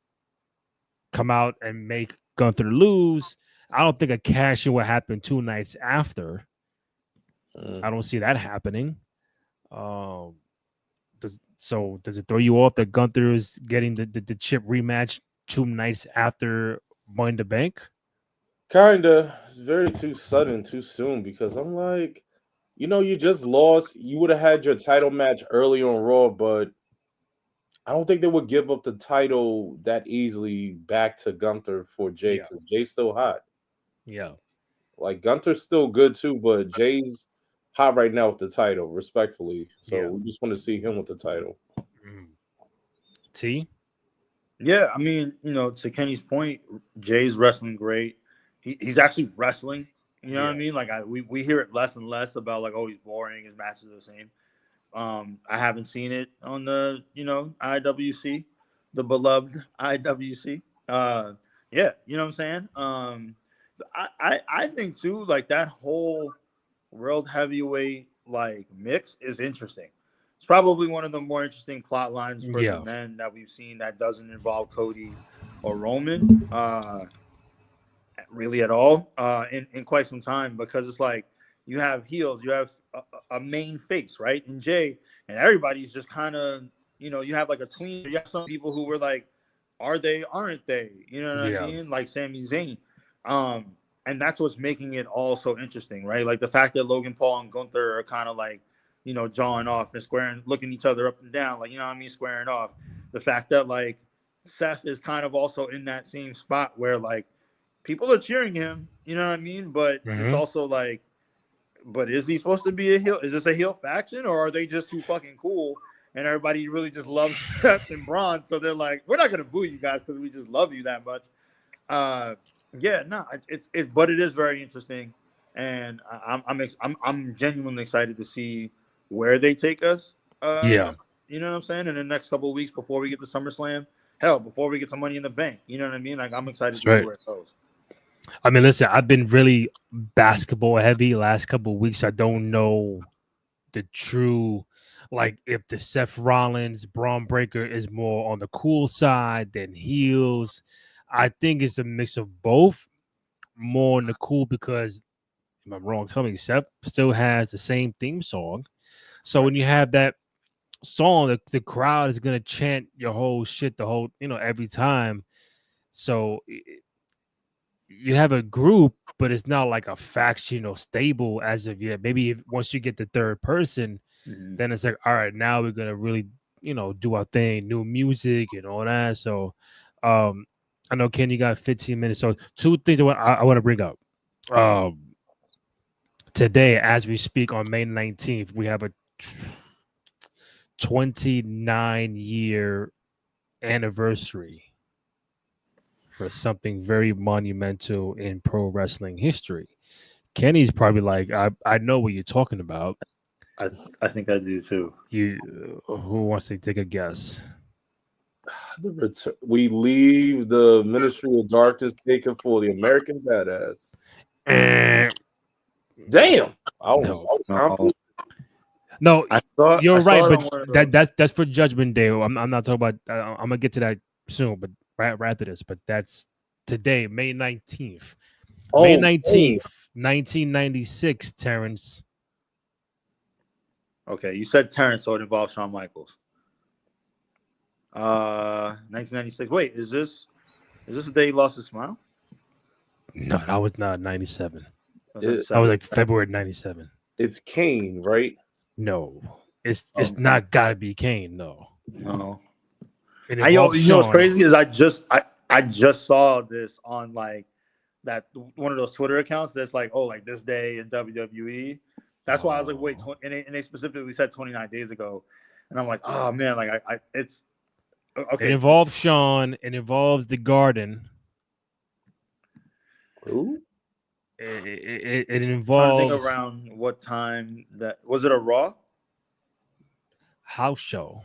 [SPEAKER 1] come out and make Gunther lose. I don't think a cash-in will happen 2 nights after. I don't see that happening. Does it throw you off that Gunther is getting the chip rematch 2 nights after Money in the Bank?
[SPEAKER 2] Kinda. It's very too sudden, too soon, because I'm like, you just lost. You would have had your title match early on Raw, but I don't think they would give up the title that easily back to Gunther for Jay, because Jay's still hot.
[SPEAKER 1] Yeah.
[SPEAKER 2] Like, Gunther's still good too, but Jay's hot right now with the title, respectfully. So we just want to see him with the title.
[SPEAKER 1] T?
[SPEAKER 3] Yeah, I mean, to Kenny's point, Jay's wrestling great. He's actually wrestling. You know what I mean? Like, we hear it less and less about, like, oh, he's boring, his matches are the same. I haven't seen it on the, IWC, the beloved IWC. Yeah, you know what I'm saying? I think too, like, that whole world heavyweight like mix is interesting. It's probably one of the more interesting plot lines for the men that we've seen that doesn't involve Cody or Roman really at all in quite some time, because it's like you have heels, you have a main face, right? And Jay, and everybody's just kind of, you have like a tween. You have some people who were like, are they, aren't they? You know what I mean? Like Sami Zayn. And that's what's making it all so interesting, right? Like the fact that Logan Paul and Gunther are kind of like, jawing off and squaring, looking each other up and down, like, squaring off. The fact that like Seth is kind of also in that same spot where like people are cheering him, you know what I mean? But it's also like, but is he supposed to be a heel? Is this a heel faction, or are they just too fucking cool and everybody really just loves Seth and Braun? So they're like, we're not gonna boo you guys because we just love you that much. Yeah, no, but it is very interesting, and I'm genuinely excited to see where they take us.
[SPEAKER 1] Yeah,
[SPEAKER 3] You know what I'm saying? In the next couple of weeks before we get to SummerSlam, hell, before we get some Money in the Bank. You know what I mean? Like I'm excited
[SPEAKER 1] that's
[SPEAKER 3] to see
[SPEAKER 1] right.
[SPEAKER 3] where it goes.
[SPEAKER 1] I mean, listen, I've been really basketball heavy last couple of weeks. I don't know the true, like, if the Seth Rollins Braun Breaker is more on the cool side than heels. I think it's a mix of both, more on the cool because, if I'm wrong, tell me, Seth still has the same theme song. So
[SPEAKER 3] Right.
[SPEAKER 1] when you have that song, the crowd is gonna chant your whole shit the whole, every time. So you have a group, but it's not like a faction or stable as of yet. Maybe once you get the third person,
[SPEAKER 3] Mhm.
[SPEAKER 1] then it's like, all right, now we're gonna really, do our thing, new music and all that. So, um, I know Ken, you got 15 minutes. So two things I want to bring up. Um, Today, as we speak on May 19th, we have a 29-year anniversary for something very monumental in pro wrestling history. Kenny's probably like, I know what you're talking about.
[SPEAKER 3] I I think I do too.
[SPEAKER 1] Who wants to take a guess?
[SPEAKER 2] We leave the Ministry of Darkness taken for the American Badass.
[SPEAKER 1] Eh,
[SPEAKER 2] Damn, I was
[SPEAKER 1] no,
[SPEAKER 3] No,
[SPEAKER 2] confident.
[SPEAKER 1] no,
[SPEAKER 3] I
[SPEAKER 1] you're right,
[SPEAKER 3] saw it
[SPEAKER 1] but
[SPEAKER 3] on one of those.
[SPEAKER 1] that's for Judgment Day. I'm not talking about. I'm gonna get to that soon, but right after this. But that's today, May 19th. May
[SPEAKER 2] Oh, oh,
[SPEAKER 1] 19th, 1996. Terrence.
[SPEAKER 3] Okay, you said Terrence, so it involves Shawn Michaels. 1996. Wait, is this the day he lost his smile?
[SPEAKER 1] No, that was not 97.
[SPEAKER 3] Or
[SPEAKER 2] it,
[SPEAKER 1] That was
[SPEAKER 3] 97.
[SPEAKER 1] like February 97.
[SPEAKER 2] it's Kane, right?
[SPEAKER 1] No, it's
[SPEAKER 3] Um,
[SPEAKER 1] not gotta be Kane. No,
[SPEAKER 3] no.
[SPEAKER 1] it
[SPEAKER 3] Yo,
[SPEAKER 1] involves
[SPEAKER 3] you know what's
[SPEAKER 1] Sean.
[SPEAKER 3] crazy is I just saw this on like that one of those Twitter accounts that's like, oh, like this day in WWE. That's why I was like, wait,
[SPEAKER 1] Oh.
[SPEAKER 3] and they specifically said 29 days ago, and I'm like, oh man, like it's
[SPEAKER 1] It
[SPEAKER 3] okay.
[SPEAKER 1] involves Sean. It involves the Garden.
[SPEAKER 2] Who?
[SPEAKER 1] It
[SPEAKER 3] Trying to think
[SPEAKER 1] involves
[SPEAKER 3] around what time that was it a Raw?
[SPEAKER 1] house show.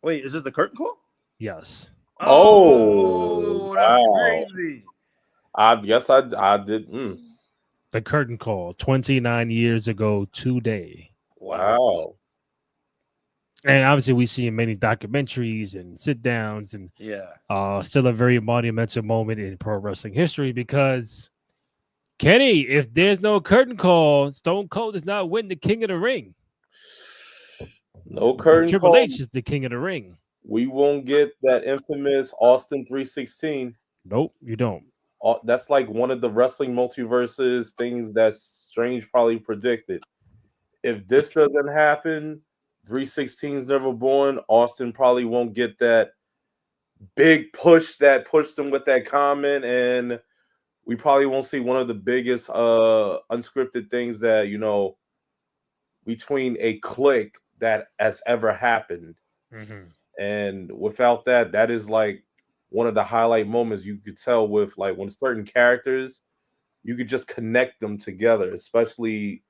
[SPEAKER 3] Wait, is this the curtain call?
[SPEAKER 1] Yes,
[SPEAKER 2] Oh,
[SPEAKER 3] Oh, that's
[SPEAKER 2] wow.
[SPEAKER 3] crazy.
[SPEAKER 2] I guess I did.
[SPEAKER 1] the curtain call 29 years ago today.
[SPEAKER 3] Wow.
[SPEAKER 2] Wow.
[SPEAKER 1] And obviously, we see in many documentaries and sit downs, and
[SPEAKER 3] Yeah.
[SPEAKER 1] still a very monumental moment in pro wrestling history because Kenny, if there's no curtain call, Stone Cold does not win the King of the Ring.
[SPEAKER 2] No curtain
[SPEAKER 1] Triple
[SPEAKER 2] call.
[SPEAKER 1] H is the King of the Ring.
[SPEAKER 2] We won't get that infamous Austin 316.
[SPEAKER 1] Nope, you don't.
[SPEAKER 2] That's like one of the wrestling multiverses things that Strange probably predicted. If this doesn't happen, 316's never born. Austin probably won't get that big push that pushed him with that comment, and we probably won't see one of the biggest unscripted things that between a click that has ever happened.
[SPEAKER 1] Mm-hmm.
[SPEAKER 2] And without that, that is like one of the highlight moments you could tell with like when certain characters, you could just connect them together, especially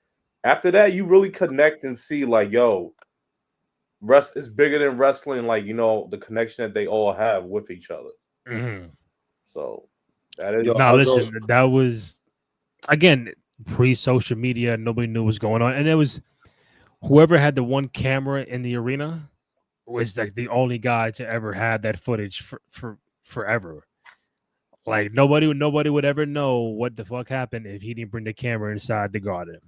[SPEAKER 2] after that, you really connect and see like, yo, rest is bigger than wrestling, like, the connection that they all have with each other.
[SPEAKER 1] Mm-hmm.
[SPEAKER 2] So that
[SPEAKER 3] Yo,
[SPEAKER 2] is
[SPEAKER 1] Now,
[SPEAKER 3] I'll go.
[SPEAKER 1] listen, that was again pre-social media. Nobody knew what was going on, and it was whoever had the one camera in the arena was like the only guy to ever have that footage for forever. Like nobody would ever know what the fuck happened if he didn't bring the camera inside the garden.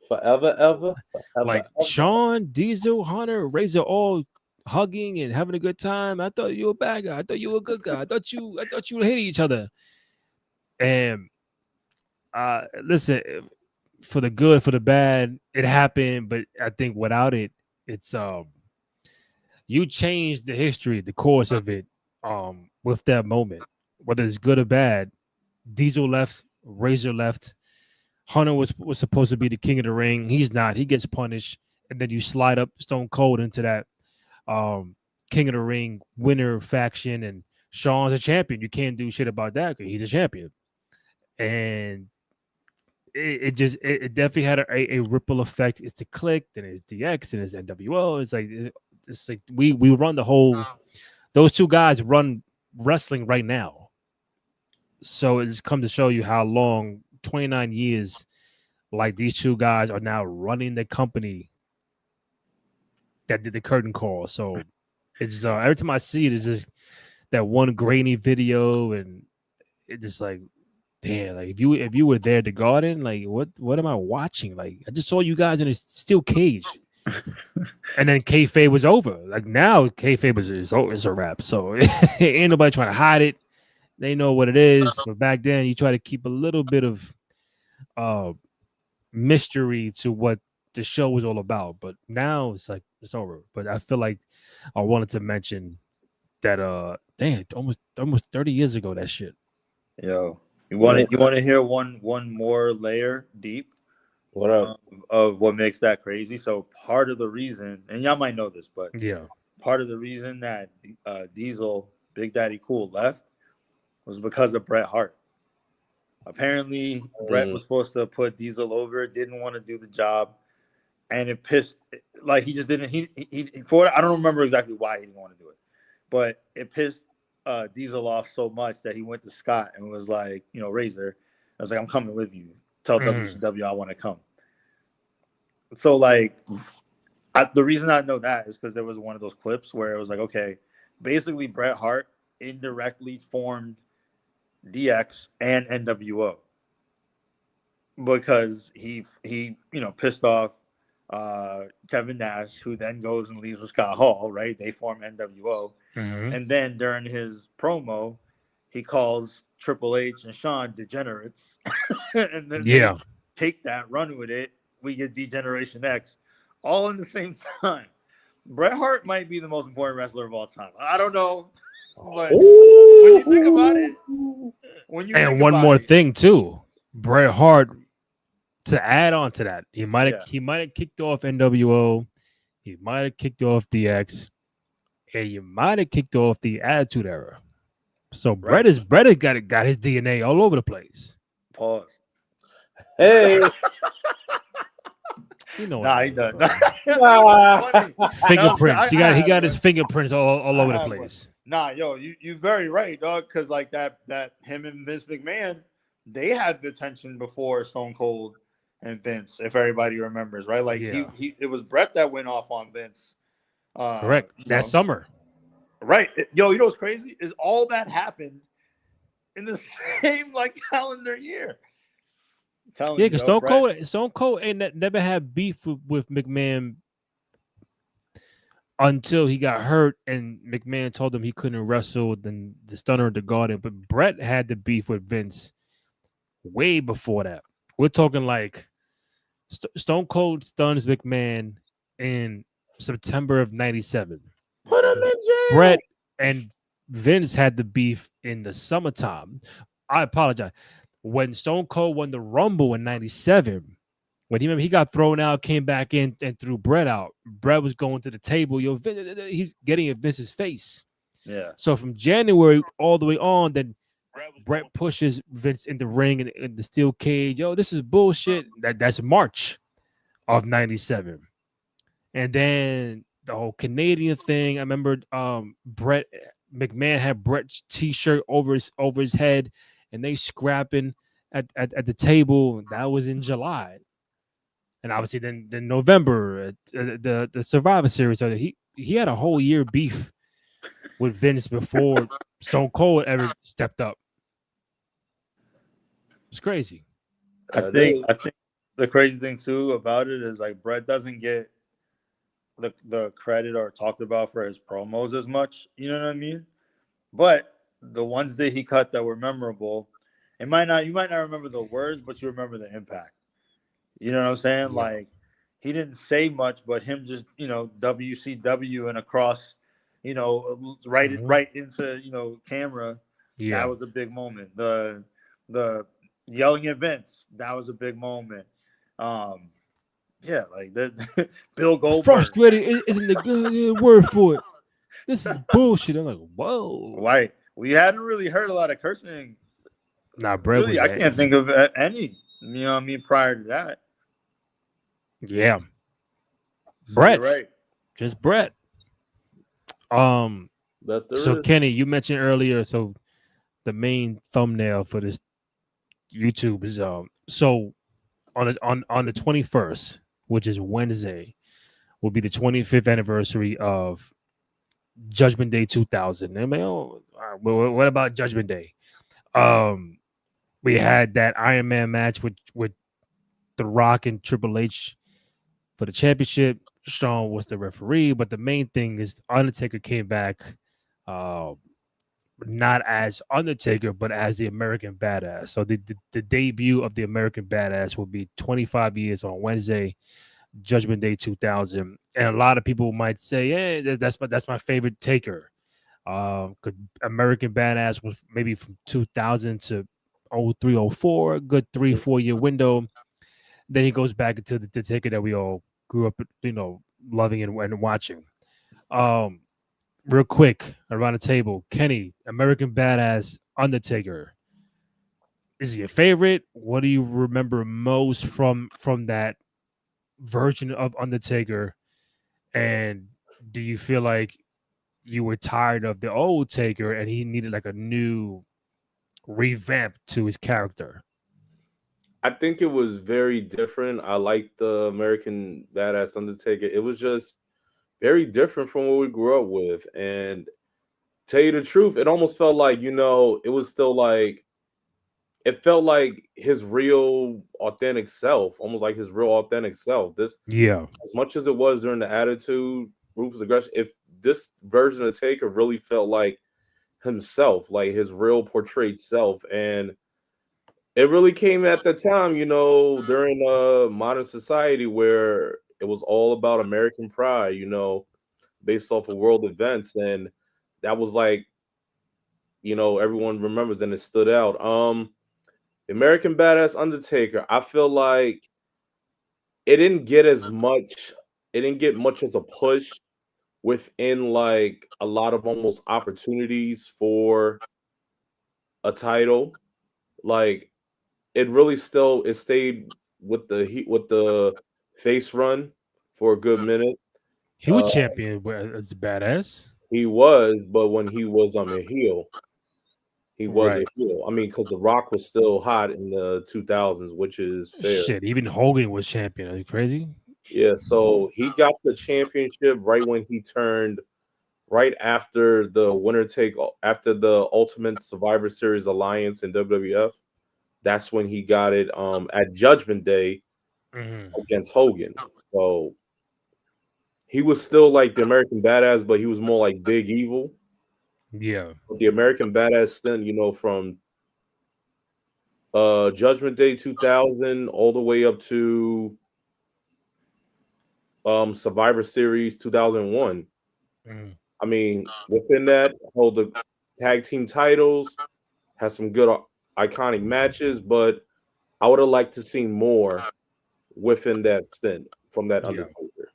[SPEAKER 2] forever, ever, forever,
[SPEAKER 1] Like Sean, Diesel, Hunter, Razor, all hugging and having a good time. I thought you were a bad guy. I thought you were a good guy. I thought you would hate each other. And listen, for the good, for the bad, it happened. But I think without it, it's you changed the history, the course of it, with that moment, whether it's good or bad. Diesel left, Razor left. Hunter was supposed to be the king of the ring. He's not. He gets punished, and then you slide up Stone Cold into that king of the ring winner faction, and Sean's a champion. You can't do shit about that because he's a champion. And it definitely had a ripple effect. It's the Click, then it's DX, and it's NWO. It's like we run the whole. Those two guys run wrestling right now. So it's come to show you how long 29 years. Like these two guys are now running the company that did the curtain call. So it's every time I see it, it's just that one grainy video, and it's just like, damn, like if you were there at the Garden, like what am I watching? Like I just saw you guys in a steel cage, and then kayfabe was over. Like now kayfabe is a wrap. So ain't nobody trying to hide it. They know what it is. But back then, you try to keep a little bit of mystery to what the show was all about. But now it's like it's over. But I feel like I wanted to mention that damn, almost 30 years ago that shit.
[SPEAKER 3] Yo, you want to hear one more layer deep?
[SPEAKER 2] What up?
[SPEAKER 3] Of what makes that crazy. So part of the reason, and y'all might know this, but
[SPEAKER 1] yeah,
[SPEAKER 3] part of the reason that Diesel, Big Daddy Cool left was because of Bret Hart. Apparently, Bret was supposed to put Diesel over, didn't want to do the job, and it pissed. Like he just didn't. He for I don't remember exactly why he didn't want to do it, but it pissed Diesel off so much that he went to Scott and was like, Razor, I was like, I'm coming with you. Tell WCW I want to come. So like, the reason I know that is because there was one of those clips where it was like, okay, basically Bret Hart indirectly formed DX and NWO because he pissed off Kevin Nash, who then goes and leaves with Scott Hall, right? They form NWO. And then during his promo, he calls Triple H and Shawn degenerates. And then they take that, run with it. We get Degeneration X all in the same time. Bret Hart might be the most important wrestler of all time. I don't know. But when you think about it,
[SPEAKER 1] one more thing too, Bret Hart. To add on to that, he might have kicked off NWO, he might have kicked off DX, and you might have kicked off the Attitude Era. So Bret has got his DNA all over the place.
[SPEAKER 3] Pause.
[SPEAKER 2] Hey.
[SPEAKER 1] You know,
[SPEAKER 3] nah, he does.
[SPEAKER 1] Fingerprints. He got his fingerprints all over the place.
[SPEAKER 3] Nah, yo, you very right, dog. Because like that him and Vince McMahon, they had the tension before Stone Cold and Vince, if everybody remembers, right? Like it was Bret that went off on Vince.
[SPEAKER 1] Correct. That summer.
[SPEAKER 3] Right. Yo, you know what's crazy? Is all that happened in the same calendar year.
[SPEAKER 1] Because Stone Cold ain't never had beef with McMahon until he got hurt and McMahon told him he couldn't wrestle then the Stunner at the Garden. But Bret had the beef with Vince way before that. We're talking like Stone Cold stuns McMahon in September of '97.
[SPEAKER 2] Put him in jail.
[SPEAKER 1] Bret and Vince had the beef in the summertime. I apologize. When Stone Cold won the Rumble in '97, when he got thrown out, came back in and threw Bret out. Bret was going to the table. He's getting in Vince's face.
[SPEAKER 3] Yeah.
[SPEAKER 1] So from January all the way on, then Bret pushes Vince in the ring in the steel cage. Yo, this is bullshit. That's March of '97. And then the whole Canadian thing. I remember Bret McMahon had Bret's t-shirt over his head, and they scrapping at the table. That was in July. And obviously then November, the Survivor Series. So he had a whole year beef with Vince before Stone Cold ever stepped up. It's crazy.
[SPEAKER 3] I think the crazy thing too about it is like Bret doesn't get the credit or talked about for his promos as much. You know what I mean? But the ones that he cut that were memorable, you might not remember the words, but you remember the impact. You know what I'm saying?
[SPEAKER 1] Yeah.
[SPEAKER 3] Like he didn't say much, but him just WCW and across, right into camera.
[SPEAKER 1] Yeah,
[SPEAKER 3] that was a big moment. The yelling at Vince, that was a big moment. Yeah, like the Bill Goldberg.
[SPEAKER 1] Frustrated isn't the good word for it. This is bullshit. I'm like, whoa.
[SPEAKER 3] we hadn't really heard a lot of cursing.
[SPEAKER 1] Nah, Bret
[SPEAKER 3] Really,
[SPEAKER 1] was
[SPEAKER 3] I can't think of any. You know what I mean? Prior to that.
[SPEAKER 1] yeah,
[SPEAKER 3] So you're
[SPEAKER 1] Bret,
[SPEAKER 3] right.
[SPEAKER 1] just Bret. Um,
[SPEAKER 2] That's the
[SPEAKER 1] so
[SPEAKER 2] risk.
[SPEAKER 1] Kenny, you mentioned earlier, so the main thumbnail for this YouTube is so on the 21st, which is Wednesday, will be the 25th anniversary of Judgment Day 2000. And I'm like, oh, what about Judgment Day? We had that Iron Man match with The Rock and Triple H for the championship. Shawn was the referee, but the main thing is Undertaker came back, uh, not as Undertaker, but as the American Badass. So the debut of the American Badass will be 25 years on Wednesday, Judgment Day 2000. And a lot of people might say, "Yeah, that's my favorite Taker." 'Cause American Badass was maybe from 2000 to 03, 04, a good 3-4 year window. Then he goes back into the Taker that we all grew up, loving and watching. Um, Real quick around the table, Kenny, American Badass, Undertaker. Is he your favorite? What do you remember most from that version of Undertaker? And do you feel like you were tired of the old Taker and he needed like a new revamp to his character?
[SPEAKER 2] I think it was very different. I like the American Badass Undertaker. It was just very different from what we grew up with. And tell you the truth, it almost felt like, it was still like it felt like his real authentic self, almost like his real authentic self. This
[SPEAKER 1] Yeah.
[SPEAKER 2] as much as it was during the attitude, ruthless aggression, if this version of Taker really felt like himself, like his real portrayed self. And it really came at the time, during modern society where it was all about American pride, based off of world events. And that was like, everyone remembers and it stood out. American Badass Undertaker, I feel like it didn't get as much, it didn't get much as a push within like a lot of almost opportunities for a title. Like it stayed with the face run for a good minute.
[SPEAKER 1] He
[SPEAKER 2] Uh,
[SPEAKER 1] was champion as a badass.
[SPEAKER 2] he was, but when he was a heel, he was a
[SPEAKER 1] Right.
[SPEAKER 2] heel. I mean, because The Rock was still hot in the 2000s, which is fair.
[SPEAKER 1] Shit, even Hogan was champion. Are you crazy?
[SPEAKER 2] Yeah, so he got the championship right when he turned right after the after the Ultimate Survivor Series Alliance in WWF. That's when he got it at Judgment Day
[SPEAKER 1] Hmm.
[SPEAKER 2] against Hogan. So he was still like the American Badass, but he was more like Big Evil.
[SPEAKER 1] Yeah.
[SPEAKER 2] But the American Badass stint, from Judgment Day 2000 all the way up to Survivor Series 2001.
[SPEAKER 1] Mhm.
[SPEAKER 2] I mean, within that, hold the tag team titles, has some good iconic matches, but I would have liked to see more within that stint from that
[SPEAKER 1] Yeah.
[SPEAKER 2] Undertaker.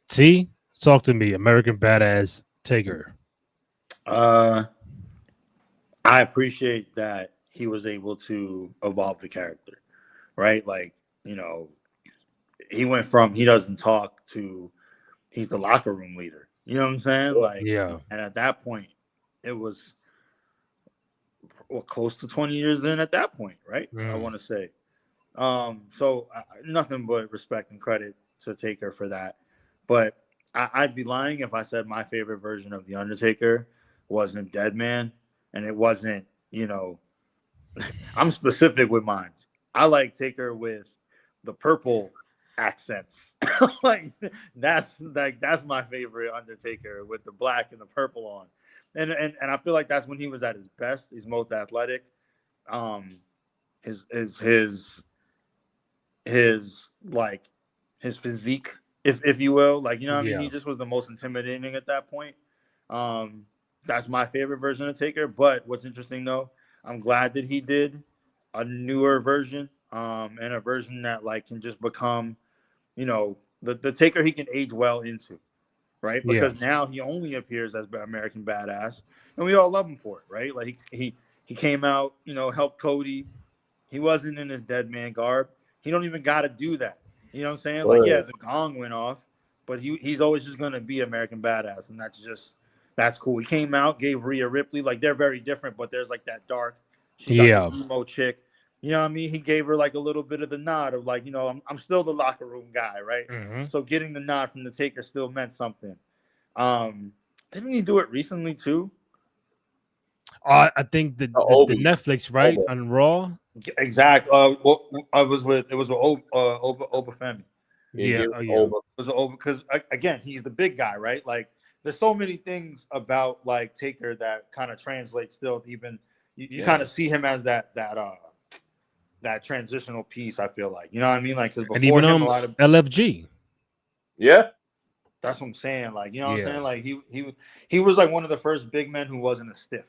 [SPEAKER 1] T, talk to me, American Badass Taker.
[SPEAKER 3] Uh, I appreciate that he was able to evolve the character, right? Like, you know, he went from he doesn't talk to he's the locker room leader. You know what I'm saying? Like,
[SPEAKER 1] Yeah.
[SPEAKER 3] and at that point, it was close to 20 years in at that point, right? I
[SPEAKER 1] Mm.
[SPEAKER 3] want to say. So nothing but respect and credit to Taker for that. But I'd be lying if I said my favorite version of the Undertaker wasn't Dead Man, and it wasn't. I'm specific with mine. I like Taker with the purple accents. like that's my favorite Undertaker with the black and the purple on. And I feel like that's when he was at his best. He's most athletic. Um his like his physique, if you will. Like, you know what I mean? He
[SPEAKER 1] Yeah.
[SPEAKER 3] just was the most intimidating at that point. Um that's my favorite version of Taker. But what's interesting though, I'm glad that he did a newer version, and a version that like can just become, the Taker he can age well into. right?
[SPEAKER 1] Yeah.
[SPEAKER 3] Because now he only appears as American Badass, and we all love him for it, right? Like he came out, helped Cody. He wasn't in his dead man garb. He don't even got to do that. You know what I'm saying? Like, yeah, the gong went off, but he's always just gonna be American Badass, and that's cool. He came out, gave Rhea Ripley, like they're very different, but there's like that dark. She got the emo chick. You know what I mean? He gave her like a little bit of the nod of like, I'm still the locker room guy, right?
[SPEAKER 1] Mm-hmm.
[SPEAKER 3] So getting the nod from the Taker still meant something. Didn't he do it recently too?
[SPEAKER 1] I think the Netflix, right, on Raw.
[SPEAKER 3] Exactly. It was with Obafemi.
[SPEAKER 1] Yeah.
[SPEAKER 3] It was over because again, he's the big guy, right? Like, there's so many things about like Taker that kind of translate still. Even you kind of see him as that transitional piece. I feel like, you know what I mean? Like, because before him, a lot of
[SPEAKER 1] LFG.
[SPEAKER 3] Yeah, that's what I'm saying. Like, you know what I'm saying? Like he was like one of the first big men who wasn't a stiff,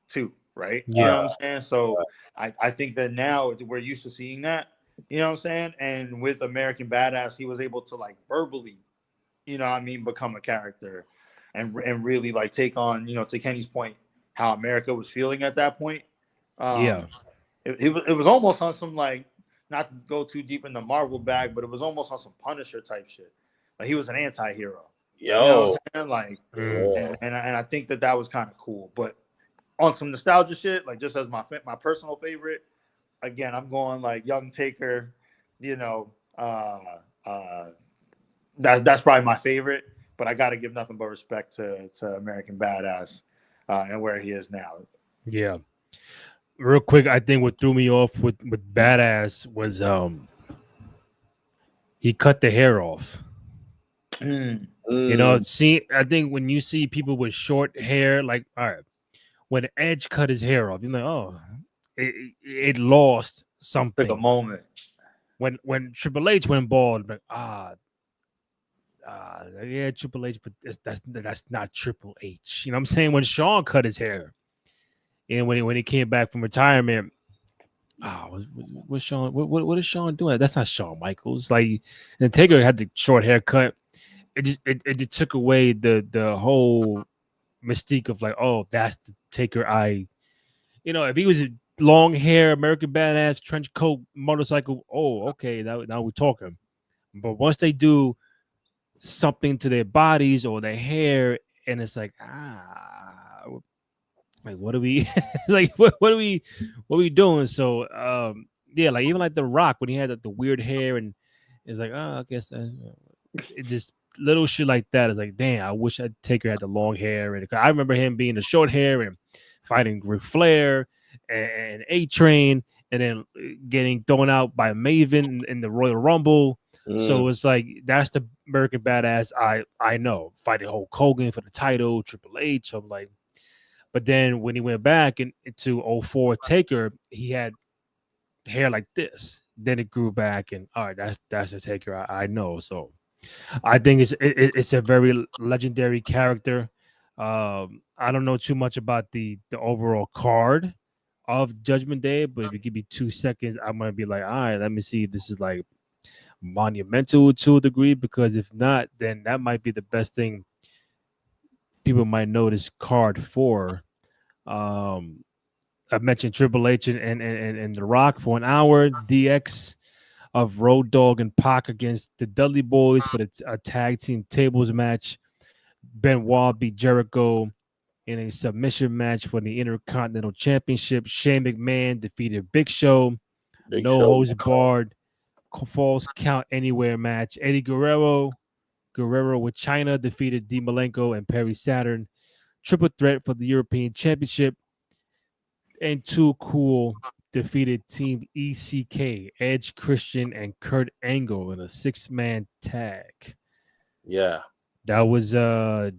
[SPEAKER 3] too. Right? You know what I'm saying? So I think that now we're used to seeing that. You know what I'm saying? And with American Badass, he was able to like verbally, become a character and really like take on, to Kenny's point, how America was feeling at that point. It was almost on some, like, not to go too deep in the Marvel bag, but it was almost on some Punisher type shit. Like, he was an anti-hero. You know what I'm saying? Like, and I think that was kind of cool. But on some nostalgia shit, like just as my personal favorite, again, I'm going like Young Taker. That's probably my favorite. But I got to give nothing but respect to American Badass and where he is now.
[SPEAKER 1] Yeah. Real quick, I think what threw me off with Badass was he cut the hair off. I think when you see people with short hair, like, all right, when Edge cut his hair off, you're like, oh, it lost something.
[SPEAKER 3] Took a moment.
[SPEAKER 1] When Triple H went bald, like, yeah, Triple H, but that's not Triple H. You know what I'm saying? When Shawn cut his hair, and when he came back from retirement, what's Shawn? What is Shawn doing? That's not Shawn Michaels. Like, and Taker had the short haircut. It just took away the whole mystique of like, oh, that's the Taker. If he was a long hair, American Badass, trench coat, motorcycle, oh, okay, now we're talking. But once they do something to their bodies or their hair, and it's like, like, what are we like? What are we doing? So, like even like The Rock when he had the weird hair, and it's like, oh, I guess it just little shit like that is like, damn, I wish Taker had the long hair. And I remember him being the short hair and fighting Ric Flair and A-Train, and then getting thrown out by Maven in the Royal Rumble. So it's like, that's the American Badass I know, fighting Hulk Hogan for the title, Triple H. So I'm like, but then when he went back into 04 Taker, he had hair like this. Then it grew back, and all right, that's the Taker I know. So I think it's a very legendary character. I don't know too much about the overall card of Judgment Day, but if you give me 2 seconds, I'm gonna be like, all right, let me see if this is like monumental to a degree, because if not, then that might be the best thing people might know this card for. I mentioned Triple H and The Rock for an hour. DX of Road Dogg and Pac against the Dudley Boys for the tag team tables match. Benoit beat Jericho in a submission match for the Intercontinental Championship. Shane McMahon defeated Big Show. No holds barred. Falls count anywhere match. Eddie Guerrero with China defeated Dean Malenko and Perry Saturn. Triple threat for the European Championship. And Too Cool defeated Team ECK, Edge, Christian, and Kurt Angle in a 6-man tag.
[SPEAKER 2] Yeah.
[SPEAKER 1] That was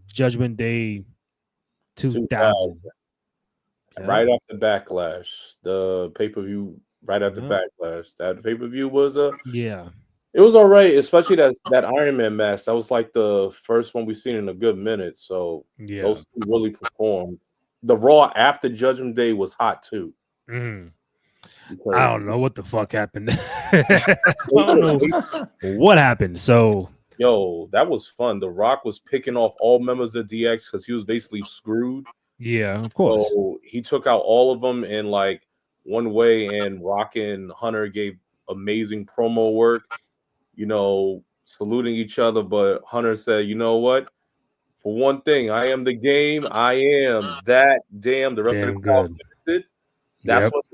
[SPEAKER 1] Judgment Day 2000.
[SPEAKER 2] Yeah. Right after Backlash. The pay-per-view right after Backlash. That pay-per-view was it was all right, especially that Iron Man match. That was like the first one we've seen in a good minute. So those two really performed. The Raw after Judgment Day was hot too.
[SPEAKER 1] I don't know what the fuck happened. I don't know what happened. So
[SPEAKER 2] Yo, that was fun. The Rock was picking off all members of DX because he was basically screwed.
[SPEAKER 1] Yeah, of course.
[SPEAKER 2] So he took out all of them in like one way, and Rock and Hunter gave amazing promo work, saluting each other. But Hunter said, you know what? For one thing, I am the game. I am that damn. The rest of the
[SPEAKER 1] Damn
[SPEAKER 2] crowd
[SPEAKER 1] good.
[SPEAKER 2] finished it. That's
[SPEAKER 1] Yep.
[SPEAKER 2] what,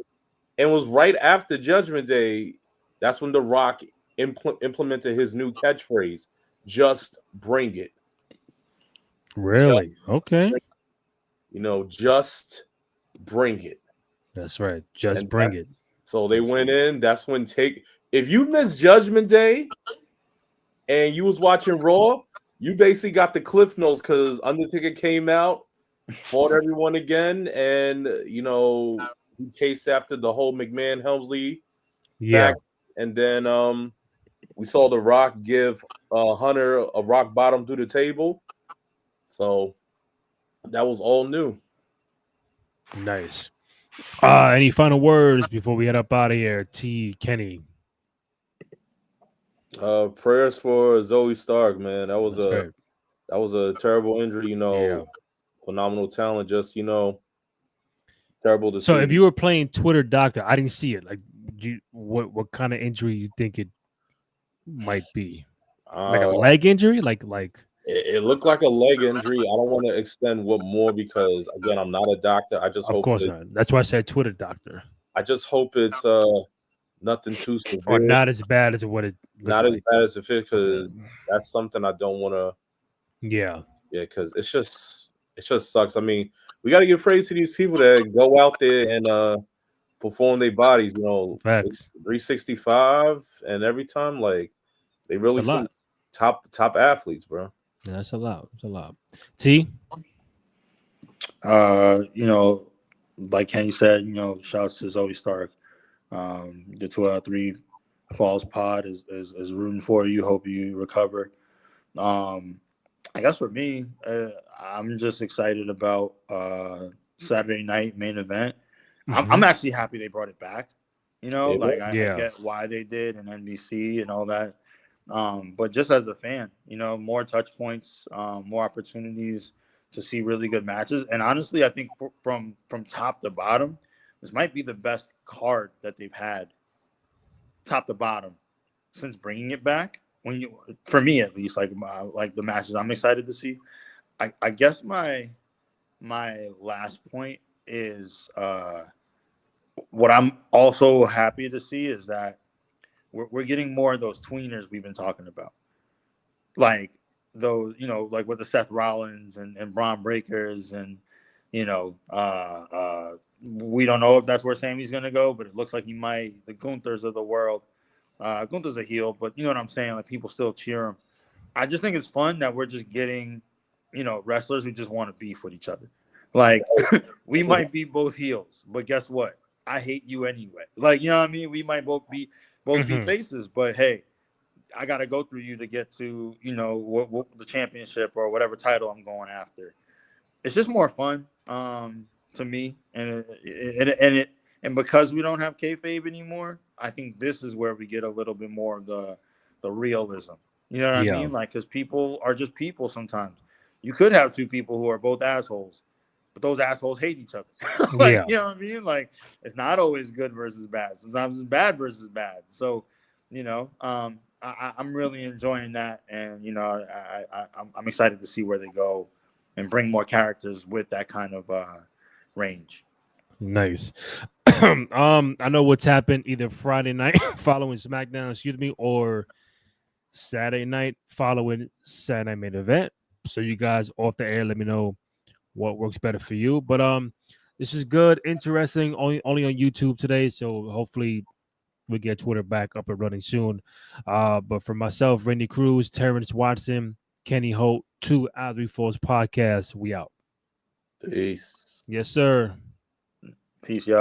[SPEAKER 2] and it was right after Judgment Day. That's when The Rock implemented his new catchphrase, just bring it.
[SPEAKER 1] Really?
[SPEAKER 2] Just,
[SPEAKER 1] Okay.
[SPEAKER 2] Just bring it.
[SPEAKER 1] That's right. Just
[SPEAKER 2] And
[SPEAKER 1] bring it.
[SPEAKER 2] So they went in. That's when if you missed Judgment Day and you was watching Raw, you basically got the cliff notes because Undertaker came out, fought everyone again, and he chased after the whole McMahon Helmsley
[SPEAKER 1] Yeah.
[SPEAKER 2] fact. And then we saw The Rock give Hunter a rock bottom through the table. So that was all new.
[SPEAKER 1] Nice. Any final words before we head up out of here? T. Kenny.
[SPEAKER 2] Prayers for Zoe Stark, man. That was
[SPEAKER 1] That's right.
[SPEAKER 2] that was a terrible injury.
[SPEAKER 1] Yeah.
[SPEAKER 2] Phenomenal talent. Just terrible to see.
[SPEAKER 1] So if you were playing Twitter Doctor, I didn't see it. Like, what kind of injury you think it might be? Like a leg injury? Like
[SPEAKER 2] it looked like a leg injury. I don't want to extend what more because again, I'm not a doctor. I just
[SPEAKER 1] of
[SPEAKER 2] hope
[SPEAKER 1] course not. That's why I said Twitter Doctor.
[SPEAKER 2] I just hope it's nothing too severe
[SPEAKER 1] or not as bad as what it
[SPEAKER 2] not
[SPEAKER 1] like.
[SPEAKER 2] as bad as it feels because that's something I don't want to.
[SPEAKER 1] Yeah,
[SPEAKER 2] because it just sucks. I mean, we got to give praise to these people that go out there and perform their bodies.
[SPEAKER 1] Facts.
[SPEAKER 2] 365, and every time like they really some top athletes, bro.
[SPEAKER 1] Yeah, that's a lot. It's a lot. T.
[SPEAKER 3] Like Kenny said, shouts to Zoe Stark. The 2 out of 3 Falls pod is rooting for you. Hope you recover. I guess for me, I'm just excited about Saturday night main event.
[SPEAKER 1] Mm-hmm.
[SPEAKER 3] I'm actually happy they brought it back. I
[SPEAKER 1] Yeah.
[SPEAKER 3] get why they did and NBC and all that. But just as a fan, more touch points, more opportunities to see really good matches. And honestly, I think from top to bottom, this might be the best card that they've had, top to bottom, since bringing it back. For me at least, like the matches I'm excited to see. I guess my last point is what I'm also happy to see is that we're getting more of those tweeners we've been talking about, like those like with the Seth Rollins and Braun Breakers and we don't know if that's where Sammy's gonna go, but it looks like he might. The Gunthers of the world. Gunther's a heel, but you know what I'm saying? Like people still cheer him. I just think it's fun that we're just getting, wrestlers who just want to beef with each other. Like we might be both heels, but guess what? I hate you anyway. Like, you know what I mean? We might both be faces, but hey, I got to go through you to get to, what the championship or whatever title I'm going after. It's just more fun to me, and because we don't have kayfabe anymore, I think this is where we get a little bit more of the realism. You know what I mean? Like, because people are just people sometimes. You could have two people who are both assholes, but those assholes hate each other. You know what I mean? Like, it's not always good versus bad. Sometimes it's bad versus bad. So, I'm really enjoying that, and I'm excited to see where they go and bring more characters with that kind of range.
[SPEAKER 1] Nice. I know what's happened either Friday night following SmackDown, or Saturday night following Saturday main event. So you guys off the air, let me know what works better for you. But this is good, interesting. Only on YouTube today, so hopefully we get Twitter back up and running soon. But for myself, Randy Cruz, Terrence Watson, Kenny Holt, 2 out of 3 Falls podcast. We out.
[SPEAKER 2] Peace.
[SPEAKER 1] Yes, sir.
[SPEAKER 3] Peace, y'all.